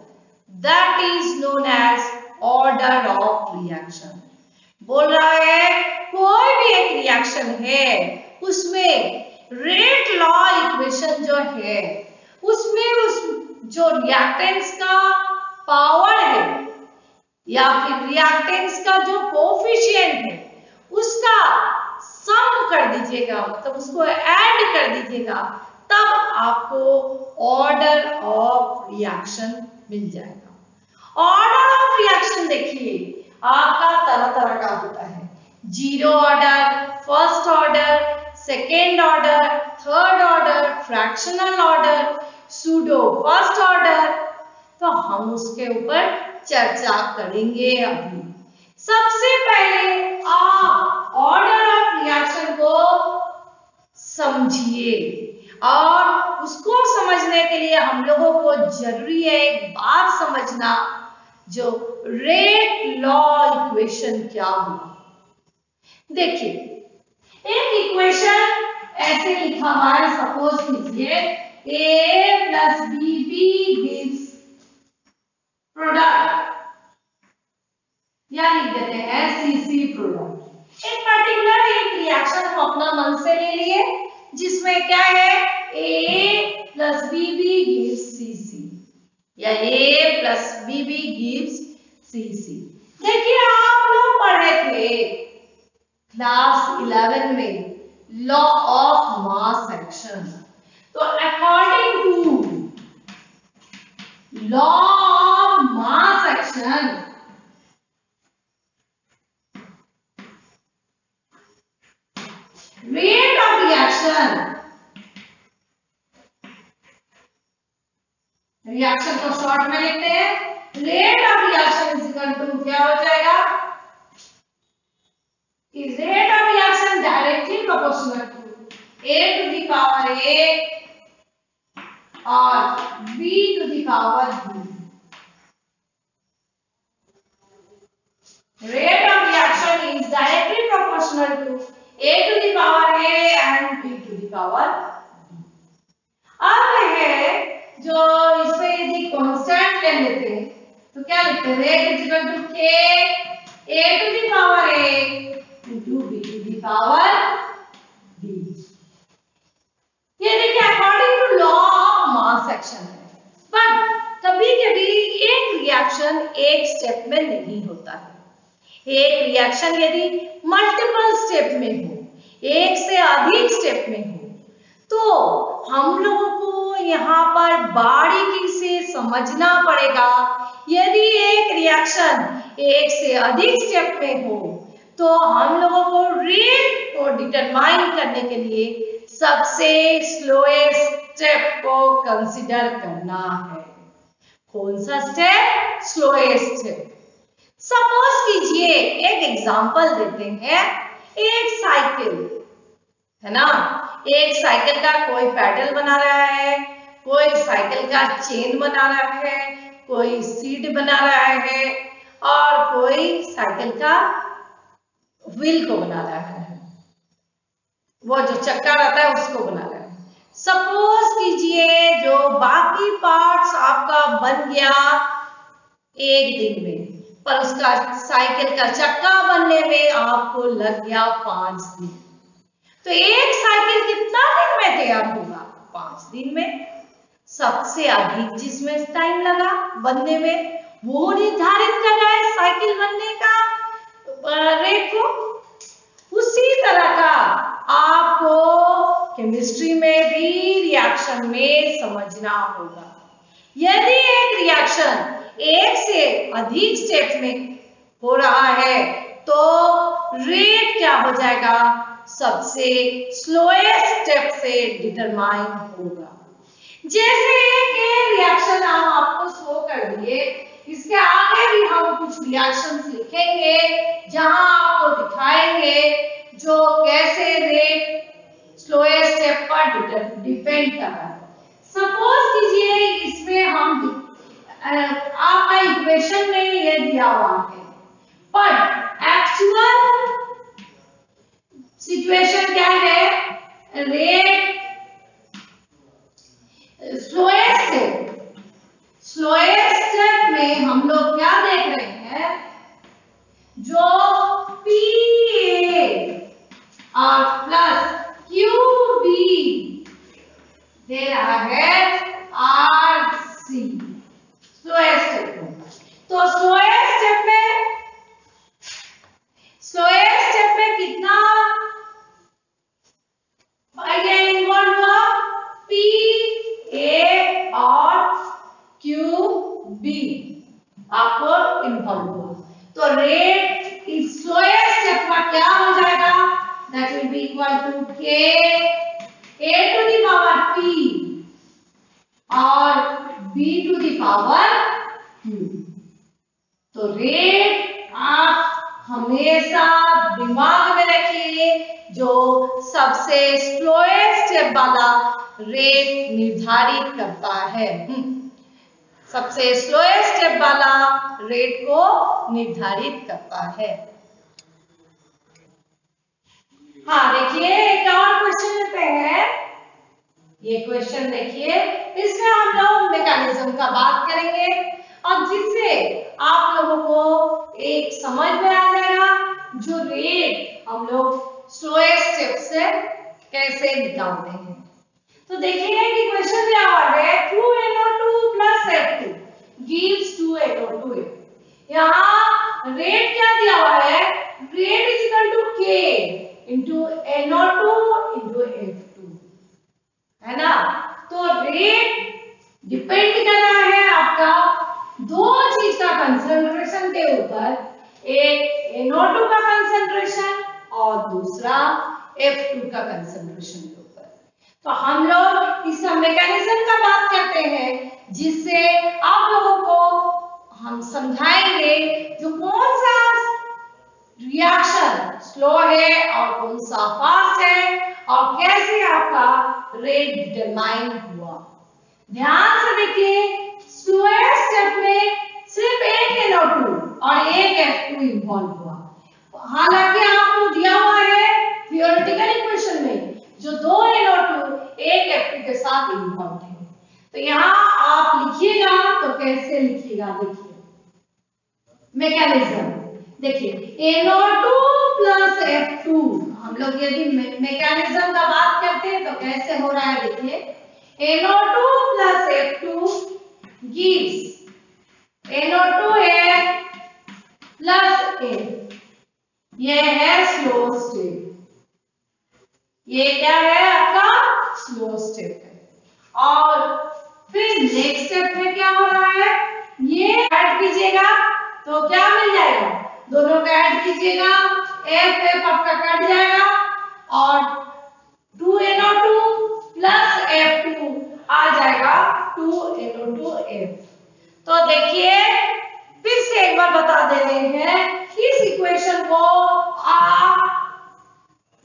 that is known as order of reaction. बोल रहा है कोई भी एक रिएक्शन है उसमें रेट लॉ इक्वेशन जो है उसमें उस जो रिएक्टेंट्स का पावर है या फिर रिएक्टेंट्स का जो कोएफिशिएंट है उसका सम कर दीजिएगा, मतलब उसको ऐड कर दीजिएगा, तब आपको ऑर्डर ऑफ रिएक्शन मिल जाएगा। ऑर्डर ऑफ रिएक्शन देखिए आपका तरह तरह का होता है, zero order, first order, second order, third order, fractional order, pseudo first order. तो हम उसके ऊपर चर्चा करेंगे अभी। सबसे पहले आप ऑर्डर ऑफ रिएक्शन को समझिए, और उसको समझने के लिए हम लोगों को जरूरी है एक बात समझना, जो रेट लॉ इक्वेशन क्या हुआ। देखिए एक इक्वेशन ऐसे लिखा हुआ है, सपोज कीजिए a plus bb gives product या लिख देते हैं CC प्रोडक्ट। एक पर्टिकुलर एक रिएक्शन हम अपना मन से ले लिए जिसमें क्या है A plus BB gives CC या A plus BB gives CC। देखिए आप लोग पढ़े थे क्लास 11 में लॉ ऑफ मास एक्शन। तो according to law of mass action rate of reaction को शॉर्ट में लिखते हैं। Rate of reaction is equal to क्या हो जाएगा is rate of reaction directly proportional to A to the power A और B to the power B। Rate of reaction is directly proportional to A to the power A and B to the power B। अब है जो इसमें यदि constant ले लेते हैं तो क्या लिखते हैं rate is equal to K A to the power A into B to the power B। ये देखिए according to law of mass action है, बट कभी कभी एक रिएक्शन एक स्टेप में नहीं होता है। एक रिएक्शन यदि मल्टीपल स्टेप में हो, एक से अधिक स्टेप में हो, तो हम लोगों को यहाँ पर बारीकी से समझना पड़ेगा। यदि एक रिएक्शन एक से अधिक स्टेप में हो तो हम लोगों को रेट को डिटरमाइन करने के लिए सबसे स्लोएस्ट स्टेप को कंसीडर करना है। कौन सा स्टेप? Slowest step. सपोज कीजिए एक एग्जांपल देते हैं, एक साइकिल है ना, एक साइकिल का कोई पैडल बना रहा है, कोई साइकिल का चेन बना रहा है, कोई सीट बना रहा है और कोई साइकिल का व्हील को बना रहा है, वो जो चक्का रहता है उसको बना रहा है। सपोज कीजिए जो बाकी पार्ट्स आपका बन गया एक दिन में, पर उसका साइकिल का चक्का बनने में आपको लग गया 5 दिन। तो एक साइकिल कितना दिन में तैयार होगा? 5 दिन में। सबसे अधिक जिसमें टाइम लगा बनने में वो निर्धारित कर रहा है साइकिल बनने का रेट को। उसी तरह का आपको केमिस्ट्री में भी रिएक्शन में समझना होगा। यदि एक रिएक्शन एक से अधिक स्टेप में हो रहा है तो रेट क्या हो जाएगा? सबसे स्लोएस्ट स्टेप से डिटरमाइन होगा। जैसे एक रिएक्शन हम आपको शो कर दिए, इसके आगे भी हम कुछ रिएक्शंस लिखेंगे जहां आपको दिखाएंगे जो कैसे रेट स्लोएस्ट स्टेप पर डिपेंड कर रहा है। सपोज कीजिए इसमें हम आपका इक्वेशन में ये दिया हुआ है, पर एक्चुअल सिचुएशन क्या है? रेट स्लोएस्ट स्टेप में हम लोग क्या देख रहे हैं? जो PA और प्लस QB दे रहा है RC स्लोएस्ट स्टेप में। तो स्लोएस्ट स्टेप में कितना ये इन्वॉल्व हुआ? PA और QB आपको इन्वॉल्व हुआ। तो रेट इस स्लोएस्ट स्टेप का क्या हो जाएगा? That will be equal to K A to the power P और B to the power Q। तो रेट आप हमेशा दिमाग में रखिए, जो सबसे स्लोएस्ट स्टेप वाला रेट निर्धारित करता है। सबसे स्लोएस्ट स्टेप वाला रेट को निर्धारित करता है। हाँ देखिए एक और क्वेश्चन लेते हैं। ये क्वेश्चन देखिए, इसमें हम लोग मैकेनिज्म का बात करेंगे और जिससे आप लोगों को एक समझ में आ जाएगा जो रेट हम लोग स्लोएस्ट स्टेप से कैसे निकालते हैं। तो देखिएगा कि क्वेश्चन दिया हुआ है 2NO2 plus F2 gives 2NO2F। यहाँ रेट क्या दिया हुआ है, rate is equal to K into NO2 into F2, है ना। तो रेट डिपेंड कर रहा है आपका दो चीज का कंसंट्रेशन के ऊपर, एक NO2 का कंसंट्रेशन और दूसरा F2 का कंसंट्रेशन के ऊपर। तो हम लोग इस मैकेनिज्म का बात करते हैं जिससे आप लोगों को हम समझाएंगे जो कौन सा रिएक्शन स्लो है और कौन सा फास्ट है और कैसे आपका रेट डिटरमाइन हुआ। ध्यान से देखिए, स्लोएस्ट स्टेप में सिर्फ एक NO2 और एक F2 इन्वॉल्व हुआ। हालांकि आपको दिया हुआ है थियोरेटिकल इक्वेशन में जो दो NO2 एक F2 के साथ इन्वॉल्व है। तो यहाँ आप लिखिएगा तो कैसे लिखिएगा, देखिए मैकेनिज्म देखिए NO2 प्लस F2। हम लोग यदि मैकेनिज्म का बात करते हैं तो कैसे हो रहा है, देखिए NO2 plus F2 gives NO2F plus F। ये है स्लो स्टेप, ये क्या है आपका स्लो स्टेप है। और फिर नेक्स्ट स्टेप में क्या हो रहा है, ये ऐड कीजिएगा तो क्या मिल जाएगा, दोनों का ऐड कीजिएगा F आपका कट जाएगा और 2NO2 प्लस F2 आ जाएगा 2NO2F। तो देखिए फिर से एक बार बता दे रहे हैं, इस इक्वेशन को आप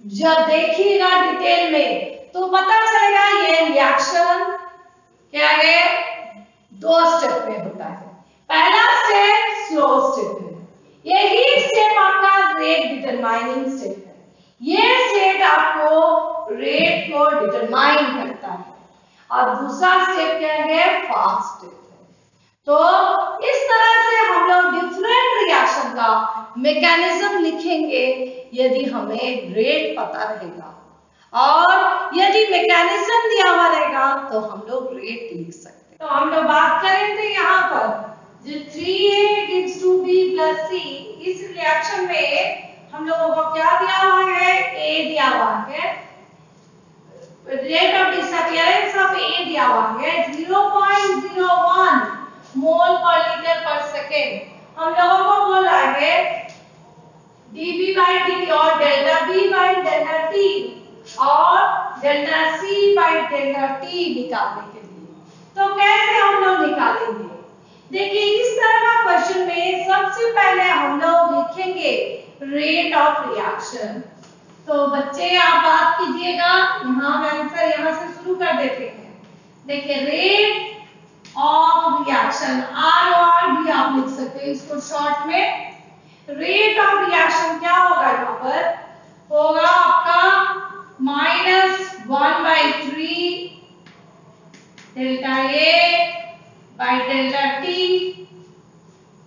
जब देखिएगा डिटेल में तो पता चलेगा ये रिएक्शन क्या है, दो स्टेप में होता है। पहला स्टेप स्लो स्टेप है, यही स्टेप आपका रेट डिटरमाइनिंग स्टेप है। ये स्टेप आपको रेट को डिटरमाइन करता है और दूसरा स्टेप क्या है, फास्ट स्टेप है। तो इस तरह से हम लोग डिफरेंट रिएक्शन का मैकेनिज्म लिखेंगे यदि हमें रेट पता रहेगा, और यदि मैकेनिज्म दिया हुआ रहेगा तो हम लोग रेट लिख सकते हैं। तो हम लोग बात करें तो यहाँ पर जो 3A gives 2B plus C, इस रिएक्शन में हम लोगों को क्या दिया हुआ है, A दिया हुआ है, rate of disappearance of A दिया हुआ है 0.01 मोल पर लीटर पर सेकेंड। हम लोगों को बोल रहा है dB by dt और delta B by delta T और delta C by delta T निकालने के लिए। तो कैसे हम लोग निकालेंगे, देखिए इस तरह का क्वेश्चन में सबसे पहले हम लोग लिखेंगे रेट ऑफ रिएक्शन। तो बच्चे आप बात कीजिएगा, यहाँ आंसर यहाँ से शुरू कर देते हैं। देखिए रेट ऑफ रिएक्शन RORD आप लिख सकते हैं इसको शॉर्ट में। रेट ऑफ रिएक्शन क्या होगा, यहाँ पर होगा आपका -1/3 delta A by delta T,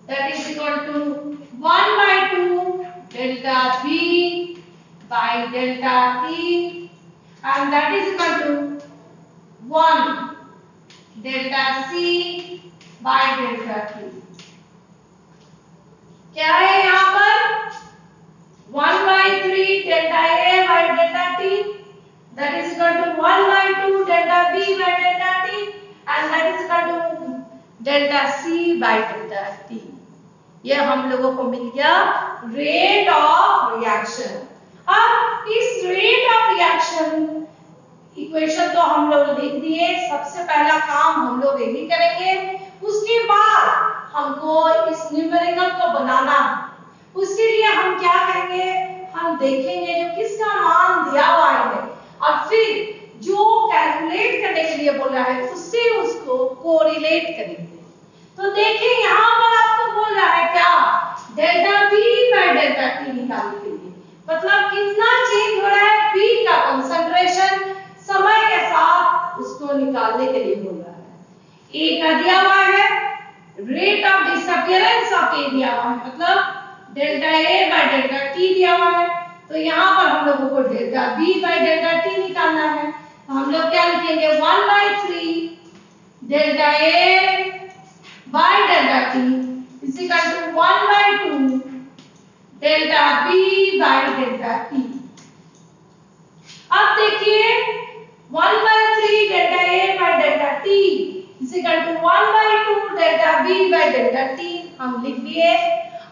that is equal to 1/2 delta B by delta T, and that is equal to 1 delta C by delta T। क्या है यहाँ पर 1/3 delta A by delta T, that is equal to 1/2 delta B by delta T, and that is equal to delta C by delta T। ये हम लोगों को मिल गया rate of reaction. अब इस रेट ऑफ रिएक्शन इक्वेशन तो हम लोग लिख दिए, सबसे पहला काम हम लोग यही करेंगे। उसके बाद हमको इस न्यूमेरिकल को बनाना, उसके लिए हम क्या करेंगे, हम देखेंगे जो किसका मान दिया हुआ है और फिर जो कैलकुलेट करने के लिए बोल रहा है उससे उसको कोरिलेट करेंगे। तो देखिए यहाँ पर आपको बोल रहा है क्या, delta B by delta T निकालने के लिए, मतलब कितना चेंज हो रहा है B का कंसंट्रेशन समय के साथ उसको निकालने के लिए बोल रहा है। A का दिया हुआ है rate of disappearance of A दिया हुआ है, मतलब delta A by delta T दिया हुआ है। तो यहाँ पर हम लोगों को delta B by delta T निकालना है। तो हम लोग क्या लिखेंगे 1/3 delta A by delta T is equal to 1/2 delta B by delta T. अब देखिए 1/3 delta A by delta T is equal to 1/2 delta B by delta T हम लिख दिए।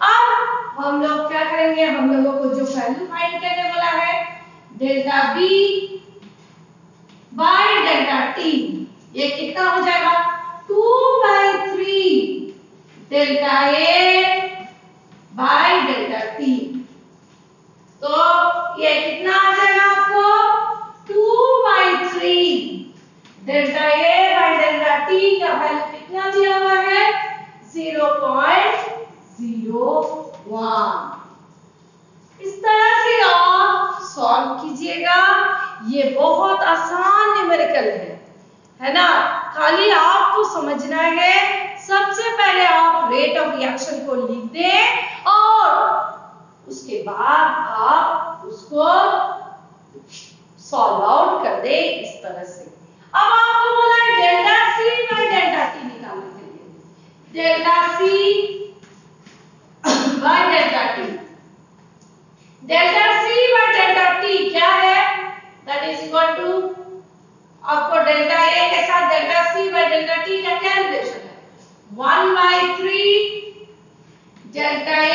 अब हम लोग क्या करेंगे, हम लोगों को जो वैल्यू फाइंड करने वाला है delta B by delta T, ये कितना हो जाएगा 2/3 delta A by delta T. तो ये कितना आ जाएगा आपको 2/3 delta A by delta T का वैल्यू कितना दिया हुआ है 0.01। इस तरह से आप सॉल्व कीजिएगा। ये बहुत आसान न्यूमेरिकल है ना। खाली आपको समझना है, सबसे पहले आप रेट ऑफ रिएक्शन को लिख दें और उसके बाद आप उसको सॉल्व आउट कर दे इस तरह से। अब आपको बोला है delta C by delta T निकालने के लिए। Delta C by delta T, delta C by delta T क्या है, दैट इज इक्वल टू, आपको डेल्टा ए के साथ delta C by delta T का क्या रिलेशन है 1/3 delta A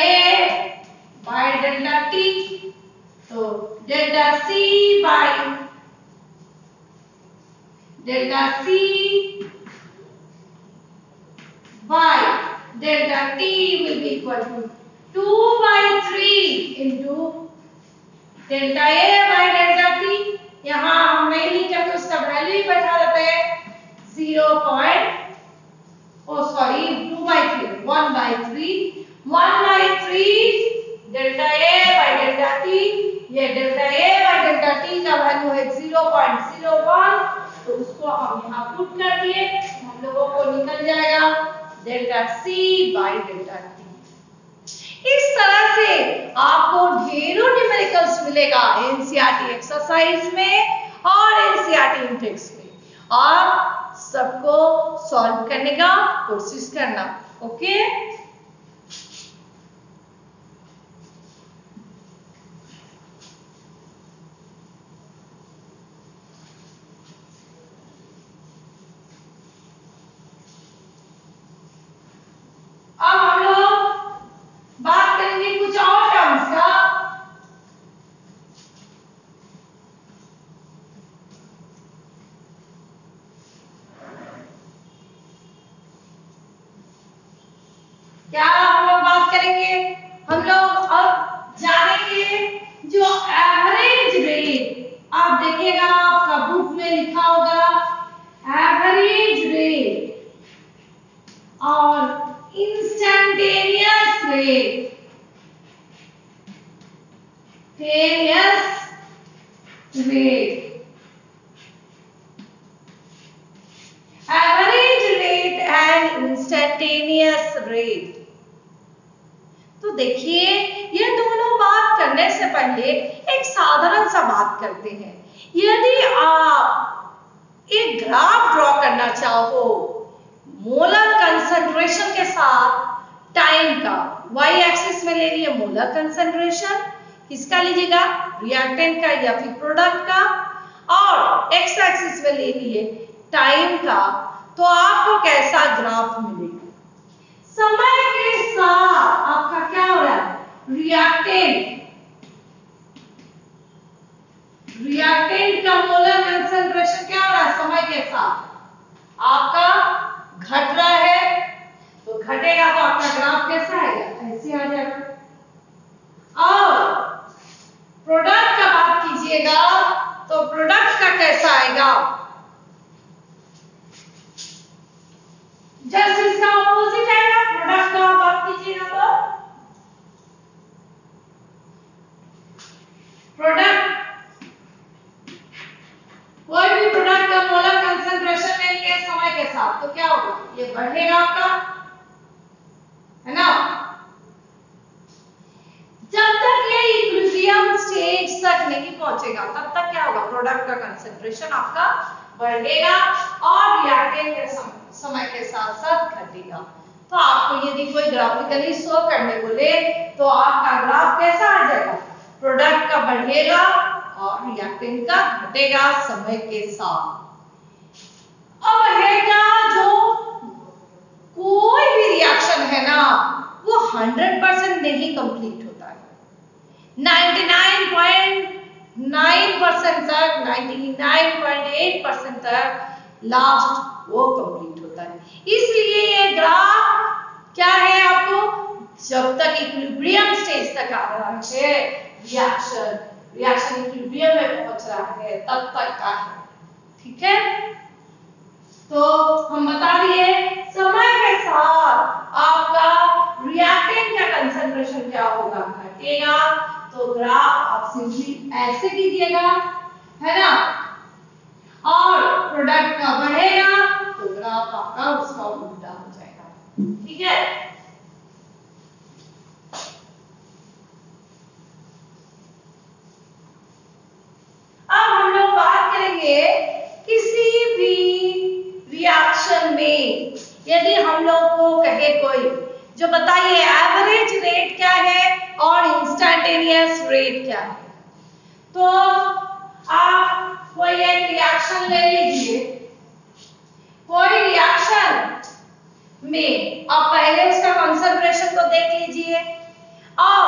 by delta T. तो delta C by delta T will be equal to 2/3 into delta A by delta T. यहाँ हम नहीं लिखे तो उसका वैल्यू ही बैठा देते हैं 1/3 delta A by delta T. ये delta A by delta T का वैल्यू है 0.01, तो उसको हम यहाँ पुट कर दिए, हम लोगों को निकल जाएगा delta C by delta T. इस तरह से आपको ढेरों न्यूमेरिकल्स मिलेगा एनसीईआरटी एक्सरसाइज में और एनसीईआरटी इंडेक्स में। आप सबको सॉल्व करने का कोशिश करना। ओके, अब हम लोग बात करेंगे कुछ और टर्म्स का। क्या हम लोग बात करेंगे, हम लोग अब जानेंगे जो एवरेज रेट, आप देखिएगा आपका बुक में लिखा होगा एवरेज रेट और instantaneous rate, average rate and instantaneous rate. तो देखिए, ये दोनों बात करने से पहले एक साधारण सा बात करते हैं। यदि आप एक ग्राफ ड्रॉ करना चाहो मोलर कंसंट्रेशन के साथ टाइम का, वाई एक्सिस में ले लिए मोलर कंसंट्रेशन, किसका लीजिएगा रिएक्टेंट का या फिर प्रोडक्ट का, और एक्स एक्सिस में ले लिए टाइम का, तो आपको कैसा ग्राफ मिलेगा। समय के साथ आपका क्या हो रहा है, रिएक्टेंट का मोलर कंसंट्रेशन क्या हो रहा है, समय के साथ आपका घट रहा है, तो घटेगा तो आपका ग्राफ कैसा आएगा, ऐसे आ जाएगा। और प्रोडक्ट का बात कीजिएगा तो प्रोडक्ट का कैसा आएगा, जस्ट इसका ऑपोजिट आएगा। प्रोडक्ट का बात कीजिएगा तो प्रोडक्ट, कोई भी प्रोडक्ट का मोलर कंसंट्रेशन ले लिए समय के साथ, तो क्या होगा, ये बढ़ेगा आपका, स्टेज तक नहीं पहुंचेगा तब तक क्या होगा, प्रोडक्ट का कंसंट्रेशन आपका बढ़ेगा और रिएक्टेंट के समय के साथ साथ घटेगा। तो आपको यदि कोई ग्राफिकली शो करने बोले तो आपका ग्राफ कैसा आ जाएगा, प्रोडक्ट का बढ़ेगा और रिएक्टेंट का घटेगा समय के साथ। अब है क्या, जो कोई भी रिएक्शन है ना वो 100% नहीं कंप्लीट होता है, 99.9% तक, 99.8% तक लास्ट वो कंप्लीट होता है। इसलिए ये ग्राफ क्या है, आपको जब तक इक्विलिब्रियम स्टेज तक आ रहा है, रिएक्शन इक्विलिब्रियम में पहुंच रहा है तब तक का है, ठीक है। तो हम बता दिए समय के साथ आपका रिएक्टेंट का कंसंट्रेशन क्या होगा, घटेगा। तो ग्राफ आप सिंपली ऐसे कीजिएगा, है ना, और प्रोडक्ट का बढ़ेगा तो ग्राफ आपका उसका उल्टा हो जाएगा, ठीक है। अब हम लोग बात करेंगे किसी भी रिएक्शन में यदि हम लोग को कहे कोई, जो बताइए एवरेज रेट क्या है और इंस्टैन्टेनियस रेट क्या है। तो आप कोई एक रिएक्शन ले लीजिए, कोई रिएक्शन में आप पहले उसका कंसंट्रेशन को देख लीजिए और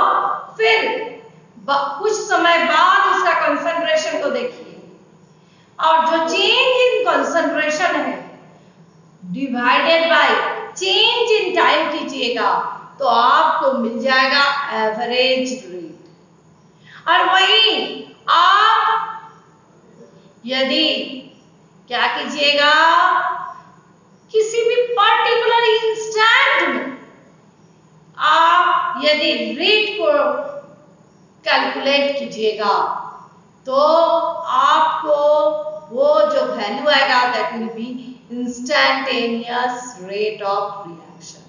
फिर कुछ समय बाद उसका कंसंट्रेशन को देखिए, और जो चेंज इन कंसंट्रेशन है divided by change in time कीजिएगा तो आपको मिल जाएगा एवरेज रेट। और वही आप यदि क्या कीजिएगा, किसी भी पर्टिकुलर इंस्टेंट में आप यदि रेट को कैलकुलेट कीजिएगा तो आपको वो जो वैल्यू आएगा that will B instantaneous rate of reaction.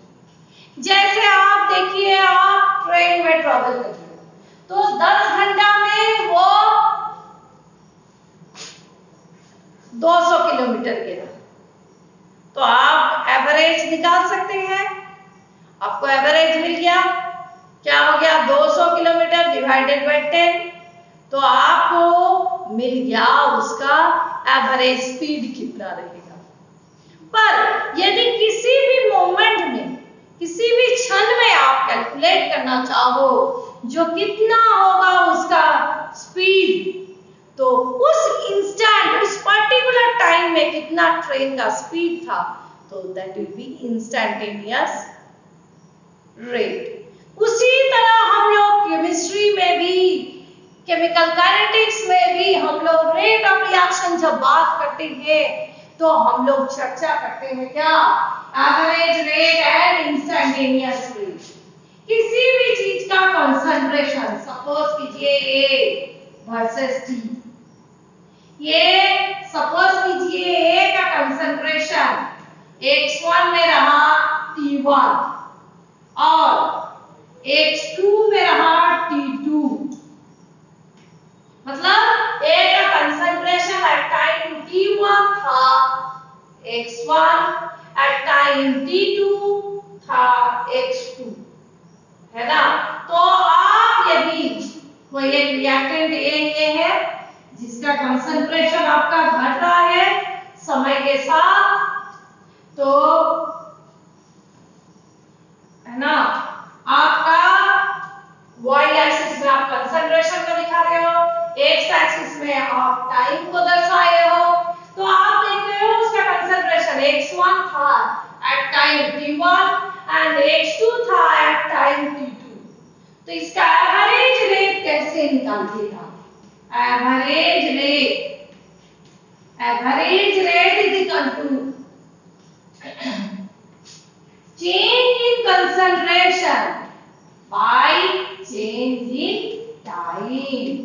जैसे आप देखिए, आप ट्रेन में ट्रैवल कर रहे हो तो 10 घंटा में वो 200 किलोमीटर गया, तो आप एवरेज निकाल सकते हैं। आपको एवरेज मिल गया, क्या हो गया, 200 किलोमीटर डिवाइडेड बाय 10, तो आपको मिल गया उसका एवरेज स्पीड कितना रहेगा। पर यदि किसी भी मोमेंट में, किसी भी क्षण में आप कैलकुलेट करना चाहो जो कितना होगा उसका स्पीड, तो उस इंस्टेंट, उस पर्टिकुलर टाइम में कितना ट्रेन का स्पीड था, तो that will B instantaneous rate. उसी तरह हम लोग केमिस्ट्री में भी, केमिकल काइनेटिक्स में भी हम लोग रेट ऑफ रिएक्शन जब बात करते हैं तो हम लोग चर्चा करते हैं क्या, average rate and instantaneous rate. किसी भी चीज का कंसंट्रेशन, सपोज कीजिए A वर्सेस T, ये सपोज कीजिए A का कंसंट्रेशन X1 में रहा T1 और X2 में रहा T2, मतलब A का कंसंट्रेशन एट टाइम T1 था X1, एट टाइम T2 था X2, है ना। तो आप यदि कोई एक रिएक्टेंट A है जिसका कंसंट्रेशन आपका घट रहा है समय के साथ, तो है ना, आपका y एक्सिस में आप कंसंट्रेशन को दिखा रहे हो, x एक्सिस में आप टाइम को दर्शा रहे हो, तो आप देख रहे हो उसका कंसंट्रेशन x1 था at time t1 and x2 था एट टाइम t2। तो इसका एवरेज रेट कैसे निकालिएगा, average rate is equal to change in concentration by change in time।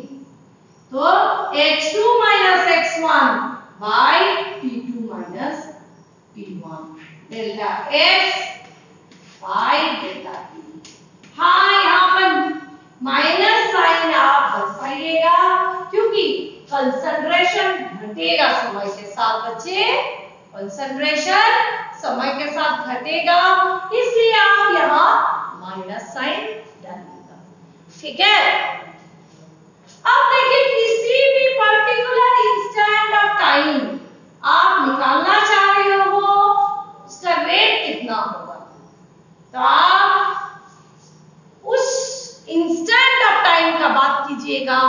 तो X2 minus X1 by T2 minus T1, delta X by delta T। हाँ, यहाँ पर minus sign आप दर्शाइए concentration घटेगा समय के साथ बच्चे, कंसंट्रेशन समय के साथ घटेगा, इसलिए आप यहाँ माइनस साइन डालिएगा। ठीक है। अब देखिए किसी भी पर्टिकुलर इंस्टेंट ऑफ टाइम आप निकालना चाह रहे हो, उसका रेट कितना होगा, तो आप उस इंस्टेंट ऑफ टाइम का बात कीजिएगा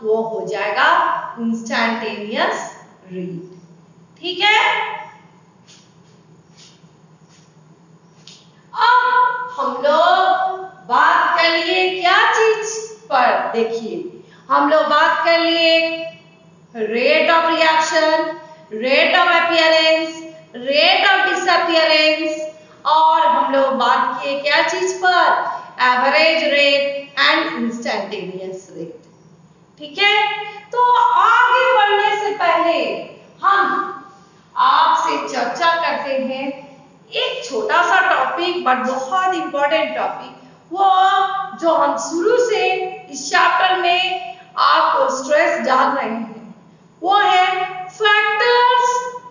तो वो हो जाएगा इंस्टैन्टेनियस रेट। ठीक है। अब हम लोग बात कर लिए क्या चीज पर, देखिए हम लोग बात कर लिए rate of reaction, rate of appearance, rate of disappearance, और हम लोग बात किए क्या चीज पर, average rate and instantaneous rate. ठीक है। तो आगे बढ़ने से पहले हम आपसे चर्चा करते हैं एक छोटा सा टॉपिक, बट बहुत इंपॉर्टेंट टॉपिक, वो जो हम शुरू से इस चैप्टर में आपको स्ट्रेस डाल रहे हैं, वो है factors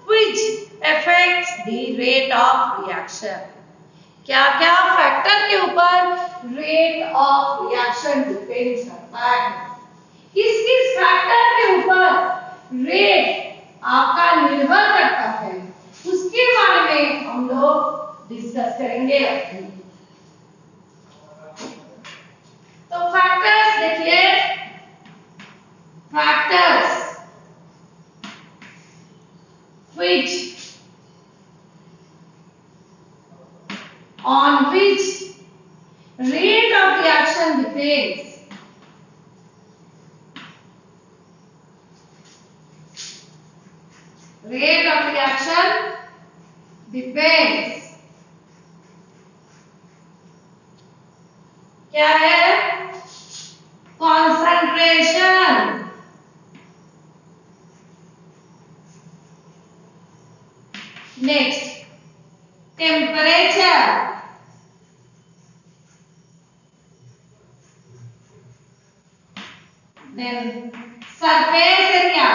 which affects the rate of reaction. क्या क्या फैक्टर के ऊपर रेट ऑफ रिएक्शन डिपेंड करता है, किस किस फैक्टर के ऊपर रेट आपका निर्भर करता है, उसके बारे में हम लोग डिस्कस करेंगे। तो फैक्टर्स देखिए, factors which on which rate of reaction depends, rate of reaction depends, क्या है, concentration, next temperature, then surface area,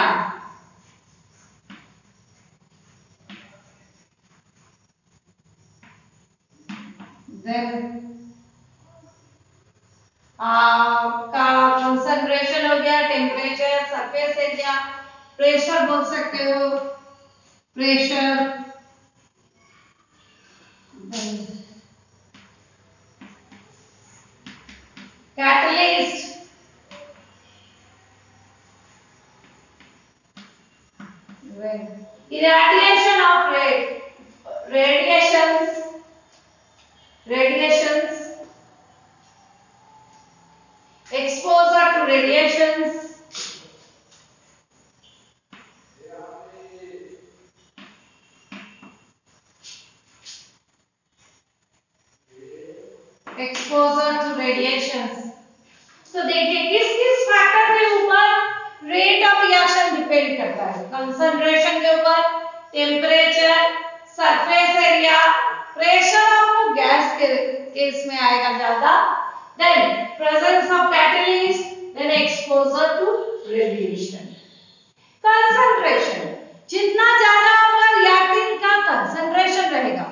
then आपका कंसंट्रेशन हो गया, टेम्परेचर, सरफेस एरिया, प्रेशर बोल सकते हो, pressure, catalyst, irradiation of radiations, exposure to radiations, exposure to radiations। तो देखिए किस किस फैक्टर के ऊपर रेट ऑफ रिएक्शन डिपेंड करता है, कंसंट्रेशन के ऊपर, टेम्परेचर, सरफेस एरिया, प्रेशर आपको गैस के केस में आएगा ज्यादा, then presence of catalyst, then exposure to radiation. Concentration, जितना ज्यादा आपका रिएक्टेंट का कंसंट्रेशन रहेगा,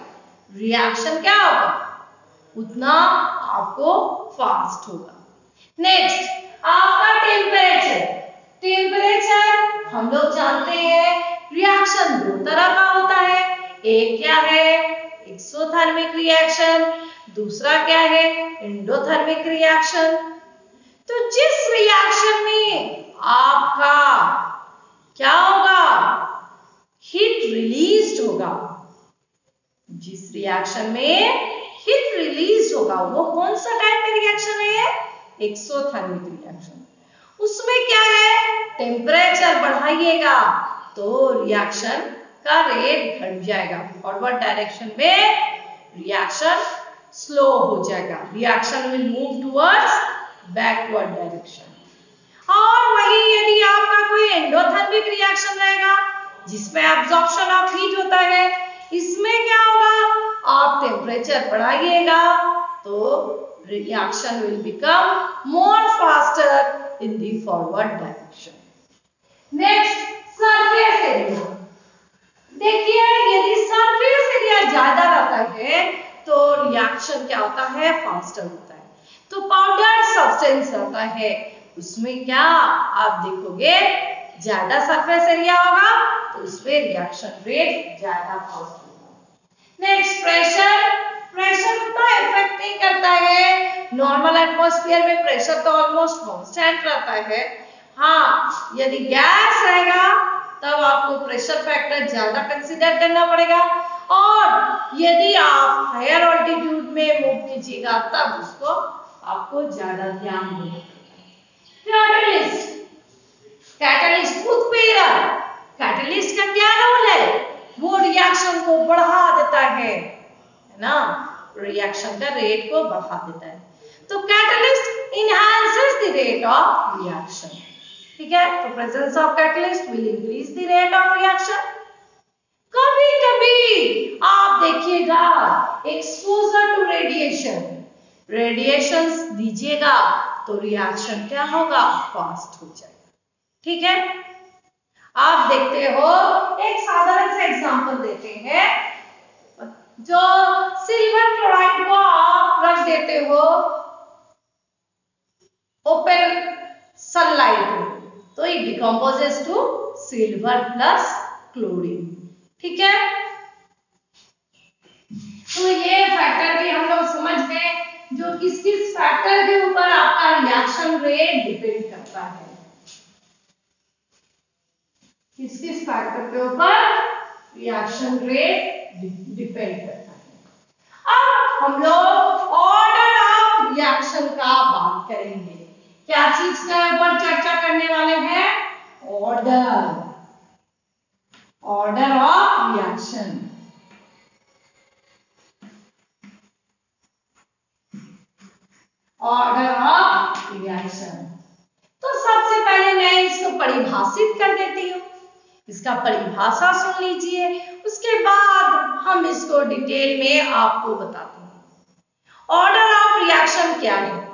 रिएक्शन क्या होगा, उतना आपको फास्ट होगा। नेक्स्ट आपका टेम्परेचर, टेम्परेचर हम लोग जानते हैं रिएक्शन दो तरह का होता है, एक क्या है एक्सोथर्मिक रिएक्शन, दूसरा क्या है एंडोथर्मिक रिएक्शन। तो जिस रिएक्शन में आपका क्या होगा, हीट रिलीज होगा, जिस रिएक्शन में हीट रिलीज होगा वो कौन सा टाइप का रिएक्शन है, एक्सोथर्मिक रिएक्शन। उसमें क्या है, टेम्परेचर बढ़ाइएगा तो रिएक्शन का रेट घट जाएगा, फॉरवर्ड डायरेक्शन में रिएक्शन स्लो हो जाएगा, reaction will move towards backward direction. और वही यदि आपका कोई एंडोथर्मिक रिएक्शन रहेगा जिसमें एब्जॉर्प्शन ऑफ हीट होता है, इसमें क्या होगा, आप टेम्परेचर बढ़ाइएगा तो reaction will become more faster in the forward direction। Next surface area. देखिए यदि सरफेस एरिया ज्यादा रहता है तो रिएक्शन क्या होता है, फास्टर होता है। तो पाउडर सब्सटेंस रहता है उसमें क्या आप देखोगे ज्यादा सरफेस एरिया होगा तो उसमें रिएक्शन रेट ज्यादा फास्ट होगा। Next pressure. प्रेशर उतना इफेक्ट नहीं करता है, नॉर्मल एटमॉस्फेयर में प्रेशर तो ऑलमोस्ट कांस्टेंट रहता है। हाँ यदि गैस रहेगा तब आपको प्रेशर फैक्टर ज्यादा कंसीडर करना पड़ेगा, और यदि आप हायर ऑल्टीट्यूड में मूव कीजिएगा तब उसको आपको ज्यादा ध्यान देना पड़ेगा। कैटलिस्ट। कैटलिस्ट उत्प्रेरक। कैटलिस्ट का क्या रोल है, वो रिएक्शन को बढ़ा देता है ना, रिएक्शन का रेट को बढ़ा देता है। तो catalyst enhances the rate of reaction. ठीक है, तो presence of catalyst will increase the rate of reaction. कभी कभी आप देखिएगा एक्सपोजर टू रेडिएशन, रेडिएशंस दीजिएगा तो रिएक्शन क्या होगा, फास्ट हो जाएगा। ठीक है, आप देखते हो एक साधारण सा एग्जांपल देते हैं, जो सिल्वर क्लोराइड को आप रख देते हो ओपन सनलाइट में तो it decomposes to silver plus chlorine. ठीक है, तो ये फैक्टर भी हम लोग समझ गए जो किस किस फैक्टर के ऊपर आपका रिएक्शन रेट डिपेंड करता है, किस किस फैक्टर के ऊपर रिएक्शन रेट डिपेंड करता है। अब हम लोग ऑर्डर ऑफ रिएक्शन का बात करेंगे। क्या चीज के ऊपर चर्चा करने वाले हैं, order, order of reaction. Order of reaction, तो सबसे पहले मैं इसको परिभाषित कर देती हूँ, इसका परिभाषा सुन लीजिए, उसके बाद हम इसको डिटेल में आपको बताते हैं। ऑर्डर ऑफ रिएक्शन क्या है,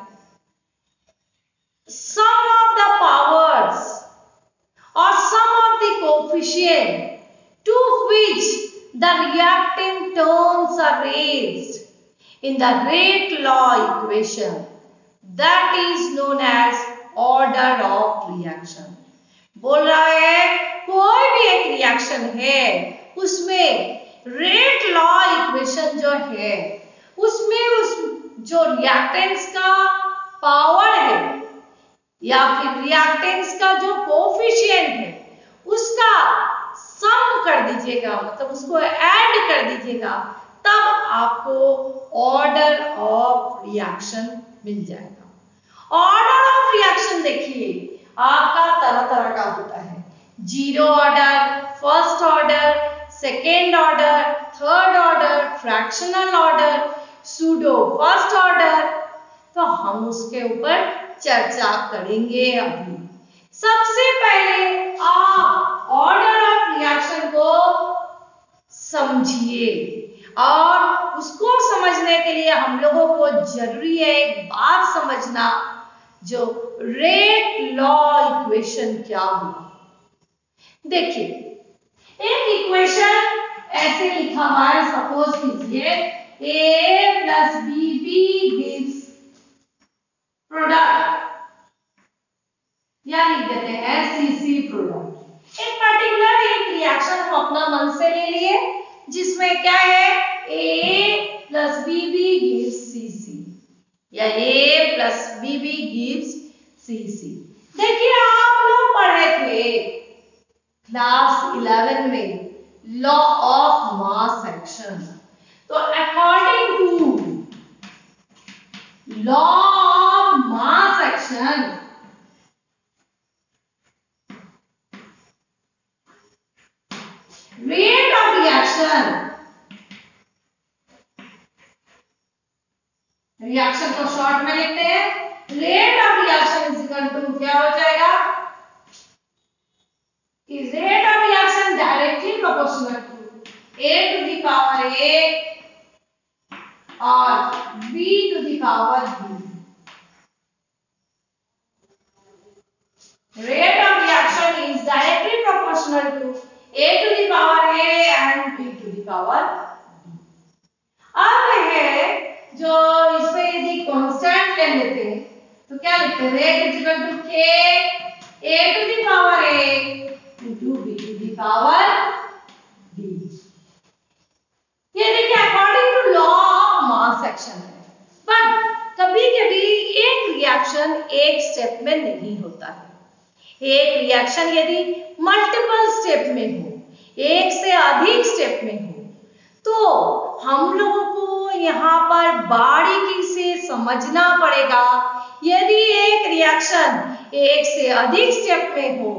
sum of the powers or sum of the coefficient to which the reactant terms are raised in the rate law equation, that is known as order of reaction। बोल रहा है कोई भी एक reaction है उसमें रेट लॉ इक्वेशन जो है उसमें उस जो रिएक्टेंट्स का पावर है या फिर रिएक्टेंट्स का जो कोफिशिएंट है उसका सम कर दीजिएगा, मतलब उसको ऐड कर दीजिएगा, तब आपको ऑर्डर ऑफ रिएक्शन मिल जाएगा। ऑर्डर ऑफ रिएक्शन देखिए आपका तरह तरह का होता है, zero order, first order, second order, third order, fractional order, pseudo first order. तो हम उसके ऊपर चर्चा करेंगे अभी। सबसे पहले आप ऑर्डर ऑफ रिएक्शन को समझिए, और उसको समझने के लिए हम लोगों को जरूरी है एक बात समझना, जो रेट लॉ इक्वेशन क्या हुआ। देखिए एक इक्वेशन ऐसे लिखा हुआ है, सपोज कीजिए a plus bb gives product, या लिख देते हैं cc प्रोडक्ट। एक पर्टिकुलर एक रिएक्शन हम अपना मन से ले लिए जिसमें क्या है a plus bb gives cc या a plus bb gives cc। देखिए आप लोग पढ़े थे क्लास 11 में लॉ ऑफ मास एक्शन, तो according to law of mass action rate of reaction, reaction को शॉर्ट में लिखते हैं, rate of reaction is equal to क्या हो जाएगा, is rate of reaction directly proportional to a to the power a or b to the power b। Rate of reaction is directly proportional to a to the power a and b to the power b। अब है जो इसमें यदि constant ले लेते हैं तो क्या लिखते हैं, rate is equal to k a to the power a into b to the power b। ये देखिए according to law of mass action है, बट कभी-कभी एक रिएक्शन एक स्टेप में नहीं होता है। एक रिएक्शन यदि मल्टीपल स्टेप में हो, एक से अधिक स्टेप में हो, तो हम लोगों को यहाँ पर बारीकी से समझना पड़ेगा। यदि एक रिएक्शन एक से अधिक स्टेप में हो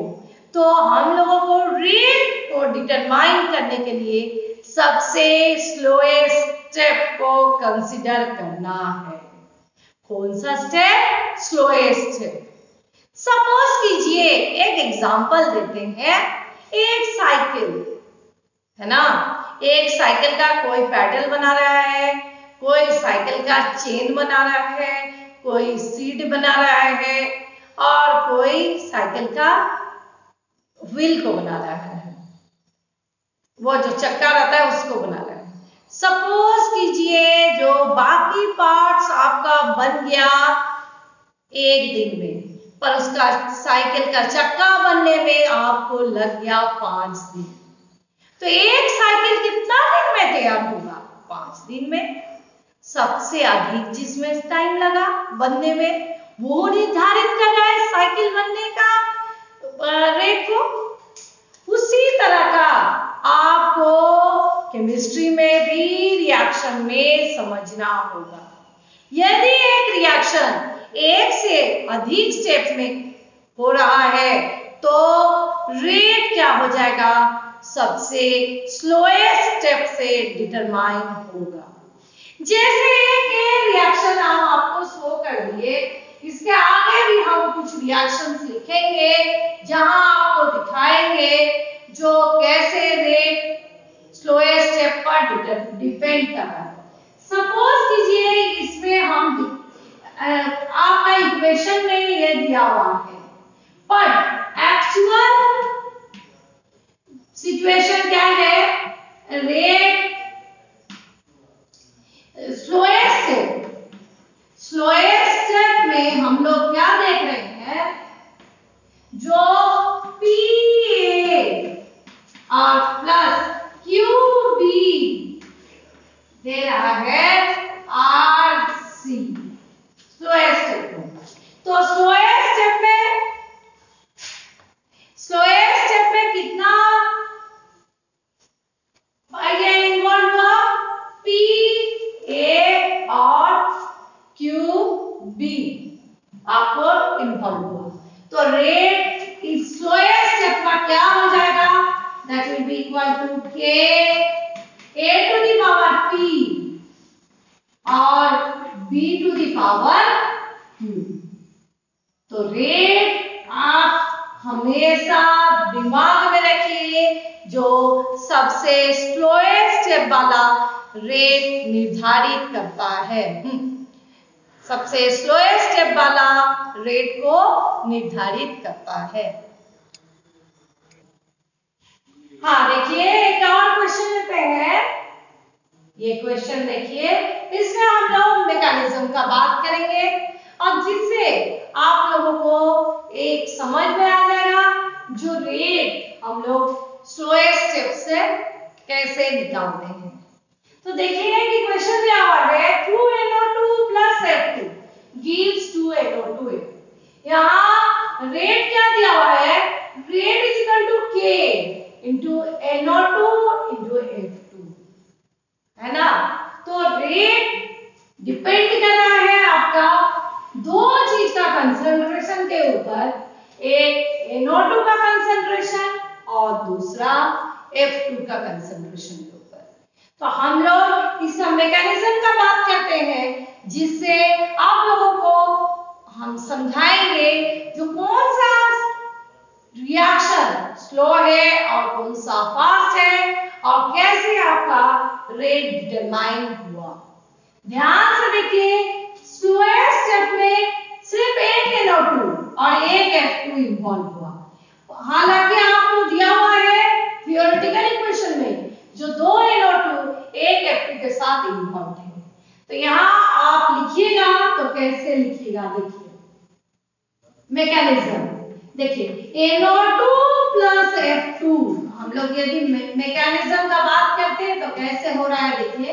तो हम लोगों को रेट को डिटरमाइन करने के लिए सबसे स्लोएस्ट स्टेप को कंसीडर करना है। कौन सा स्टेप? Slowest step. सपोज कीजिए एक एग्जांपल देते हैं, एक साइकिल है ना, एक साइकिल का कोई पैडल बना रहा है, कोई साइकिल का चेन बना रहा है, कोई सीट बना रहा है और कोई साइकिल का व्हील को बना रहा है, वो जो चक्का रहता है उसको बना रहा है। सपोज कीजिए जो बाकी पार्ट्स आपका बन गया एक दिन में, पर उसका साइकिल का चक्का बनने में आपको लग गया 5 दिन। तो एक साइकिल कितना दिन में तैयार होगा? 5 दिन में। सबसे अधिक जिसमें टाइम लगा बनने में वो निर्धारित कर रहा है साइकिल बनने का रेट को। उसी तरह का आपको केमिस्ट्री में भी रिएक्शन में समझना होगा। यदि एक रिएक्शन एक से अधिक स्टेप में हो रहा है तो रेट क्या हो जाएगा? सबसे स्लोएस्ट स्टेप से डिटरमाइन होगा। जैसे एक रिएक्शन हम आपको शो कर दिए, इसके आगे भी हम कुछ रिएक्शंस लिखेंगे जहां आपको दिखाएंगे जो कैसे रेट स्लोएस्ट स्टेप पर डिपेंड कर रहा है। सपोज कीजिए इसमें हम आपका इक्वेशन में ये दिया हुआ है, पर एक्चुअल सिचुएशन क्या है? रेट स्लोएस्ट स्टेप में हम लोग क्या देख रहे हैं? जो PA और प्लस QB दे रहा है RC स्लोएस्ट स्टेप में। तो स्लोएस्ट स्टेप में कितना ये इन्वॉल्व हुआ? PA और QB आपको इन्वॉल्व हुआ। तो रेट इस स्लोएस्ट स्टेप का क्या हो जाएगा? That will be equal to K A to the power P और B to the power Q। तो रेट आप हमेशा दिमाग में रखिए, जो सबसे स्लोएस्ट स्टेप वाला रेट निर्धारित करता है। सबसे स्लोएस्ट स्टेप वाला रेट को निर्धारित करता है। हाँ देखिए एक और क्वेश्चन लेते हैं। ये क्वेश्चन देखिए, इसमें हम लोग मैकेनिज्म का बात करेंगे और जिससे आप लोगों को एक समझ में आ जाएगा जो रेट हम लोग स्लोएस्ट स्टेप से कैसे निकालते हैं। तो देखिए कि क्वेश्चन दिया हुआ है 2NO2 plus F2 gives 2NO2. यहाँ रेट क्या दिया हुआ है? Rate is equal to K into NO2 into F2, है ना। तो रेट डिपेंड कर रहा है आपका दो चीज का कंसंट्रेशन के ऊपर, एक NO2 का कंसंट्रेशन और दूसरा F2 का कंसंट्रेशन के ऊपर। तो हम लोग इस मैकेनिज्म का बात करते हैं जिससे आप लोगों को हम समझाएंगे जो कौन सा रिएक्शन स्लो है और कौन सा फास्ट है और कैसे आपका रेट डिटरमाइन हुआ। ध्यान से देखिए, स्लोएस्ट स्टेप में सिर्फ एक NO2 और एक F2 इन्वॉल्व हुआ। हालांकि आपको दिया हुआ मैकेनिज्म देखिए NO2 प्लस F2, हम लोग यदि मैकेनिज्म का बात करते हैं तो कैसे हो रहा है देखिए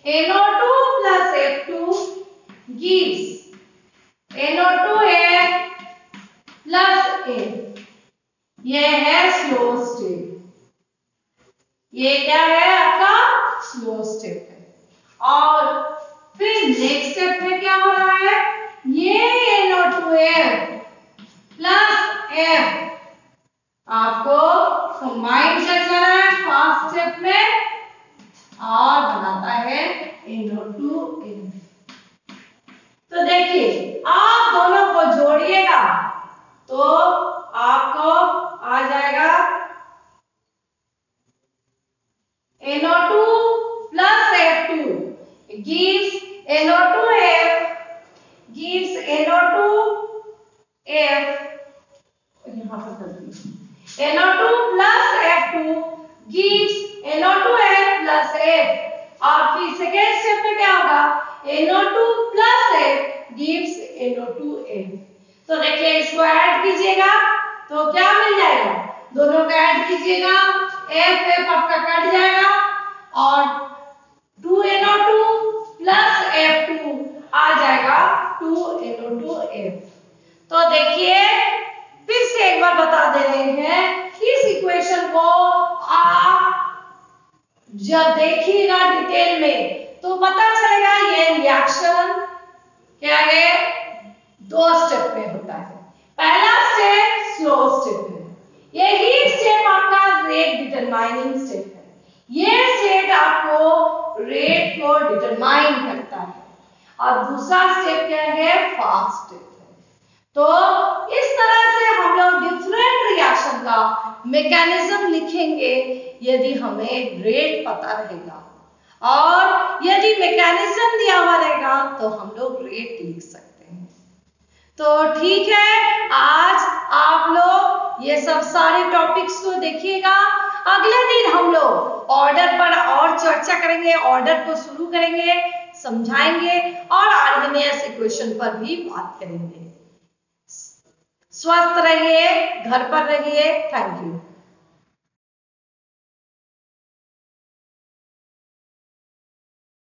NO2 plus F2 gives NO2F plus A, ये है स्लो स्टेट, ये क्या है आपका स्लो स्टेट है। और फिर नेक्स्ट स्टेप में क्या हो रहा है, ये NO2F प्लस F आपको कंबाइन कर लेना है फर्स्ट स्टेप में और बनाता है NO2N। तो देखिए आप दोनों को जोड़िएगा तो आपको आ जाएगा NO2 plus F2 gives NO2F gives NO2F, यहाँ पर करती NO2 plus F2 gives NO2F plus F। और फिर सेकेंड स्टेप में क्या होगा, NO2 plus F gives NO2F। तो देखिए इसको ऐड कीजिएगा तो क्या मिल जाएगा, दोनों का ऐड कीजिएगा F F आपका कट जाएगा और 2NO2 प्लस F2 आ जाएगा 2NO2F। तो देखिए फिर से एक बार बता दे रहे हैं, इस इक्वेशन को आप जब देखिएगा डिटेल में तो पता चलेगा ये रिएक्शन क्या है, दो स्टेप में होता है। पहला स्टेप स्लो स्टेप है, यही स्टेप आपका रेट डिटरमाइनिंग स्टेप है, ये स्टेट आपको रेट को डिटरमाइन करता है। और दूसरा स्टेप क्या है, फास्ट स्टेप है। तो इस तरह से हम लोग डिफरेंट रिएक्शन का मैकेनिज्म लिखेंगे यदि हमें रेट पता रहेगा, और यदि मैकेनिज्म दिया हुआ रहेगा तो हम लोग रेट लिख सकते हैं। तो ठीक है, आज आप लोग ये सब सारे टॉपिक्स को देखिएगा। अगले दिन हम लोग ऑर्डर पर और चर्चा करेंगे, ऑर्डर को शुरू करेंगे, समझाएंगे और आर्गेनियस इक्वेशन पर भी बात करेंगे। स्वस्थ रहिए, घर पर रहिए। Thank you.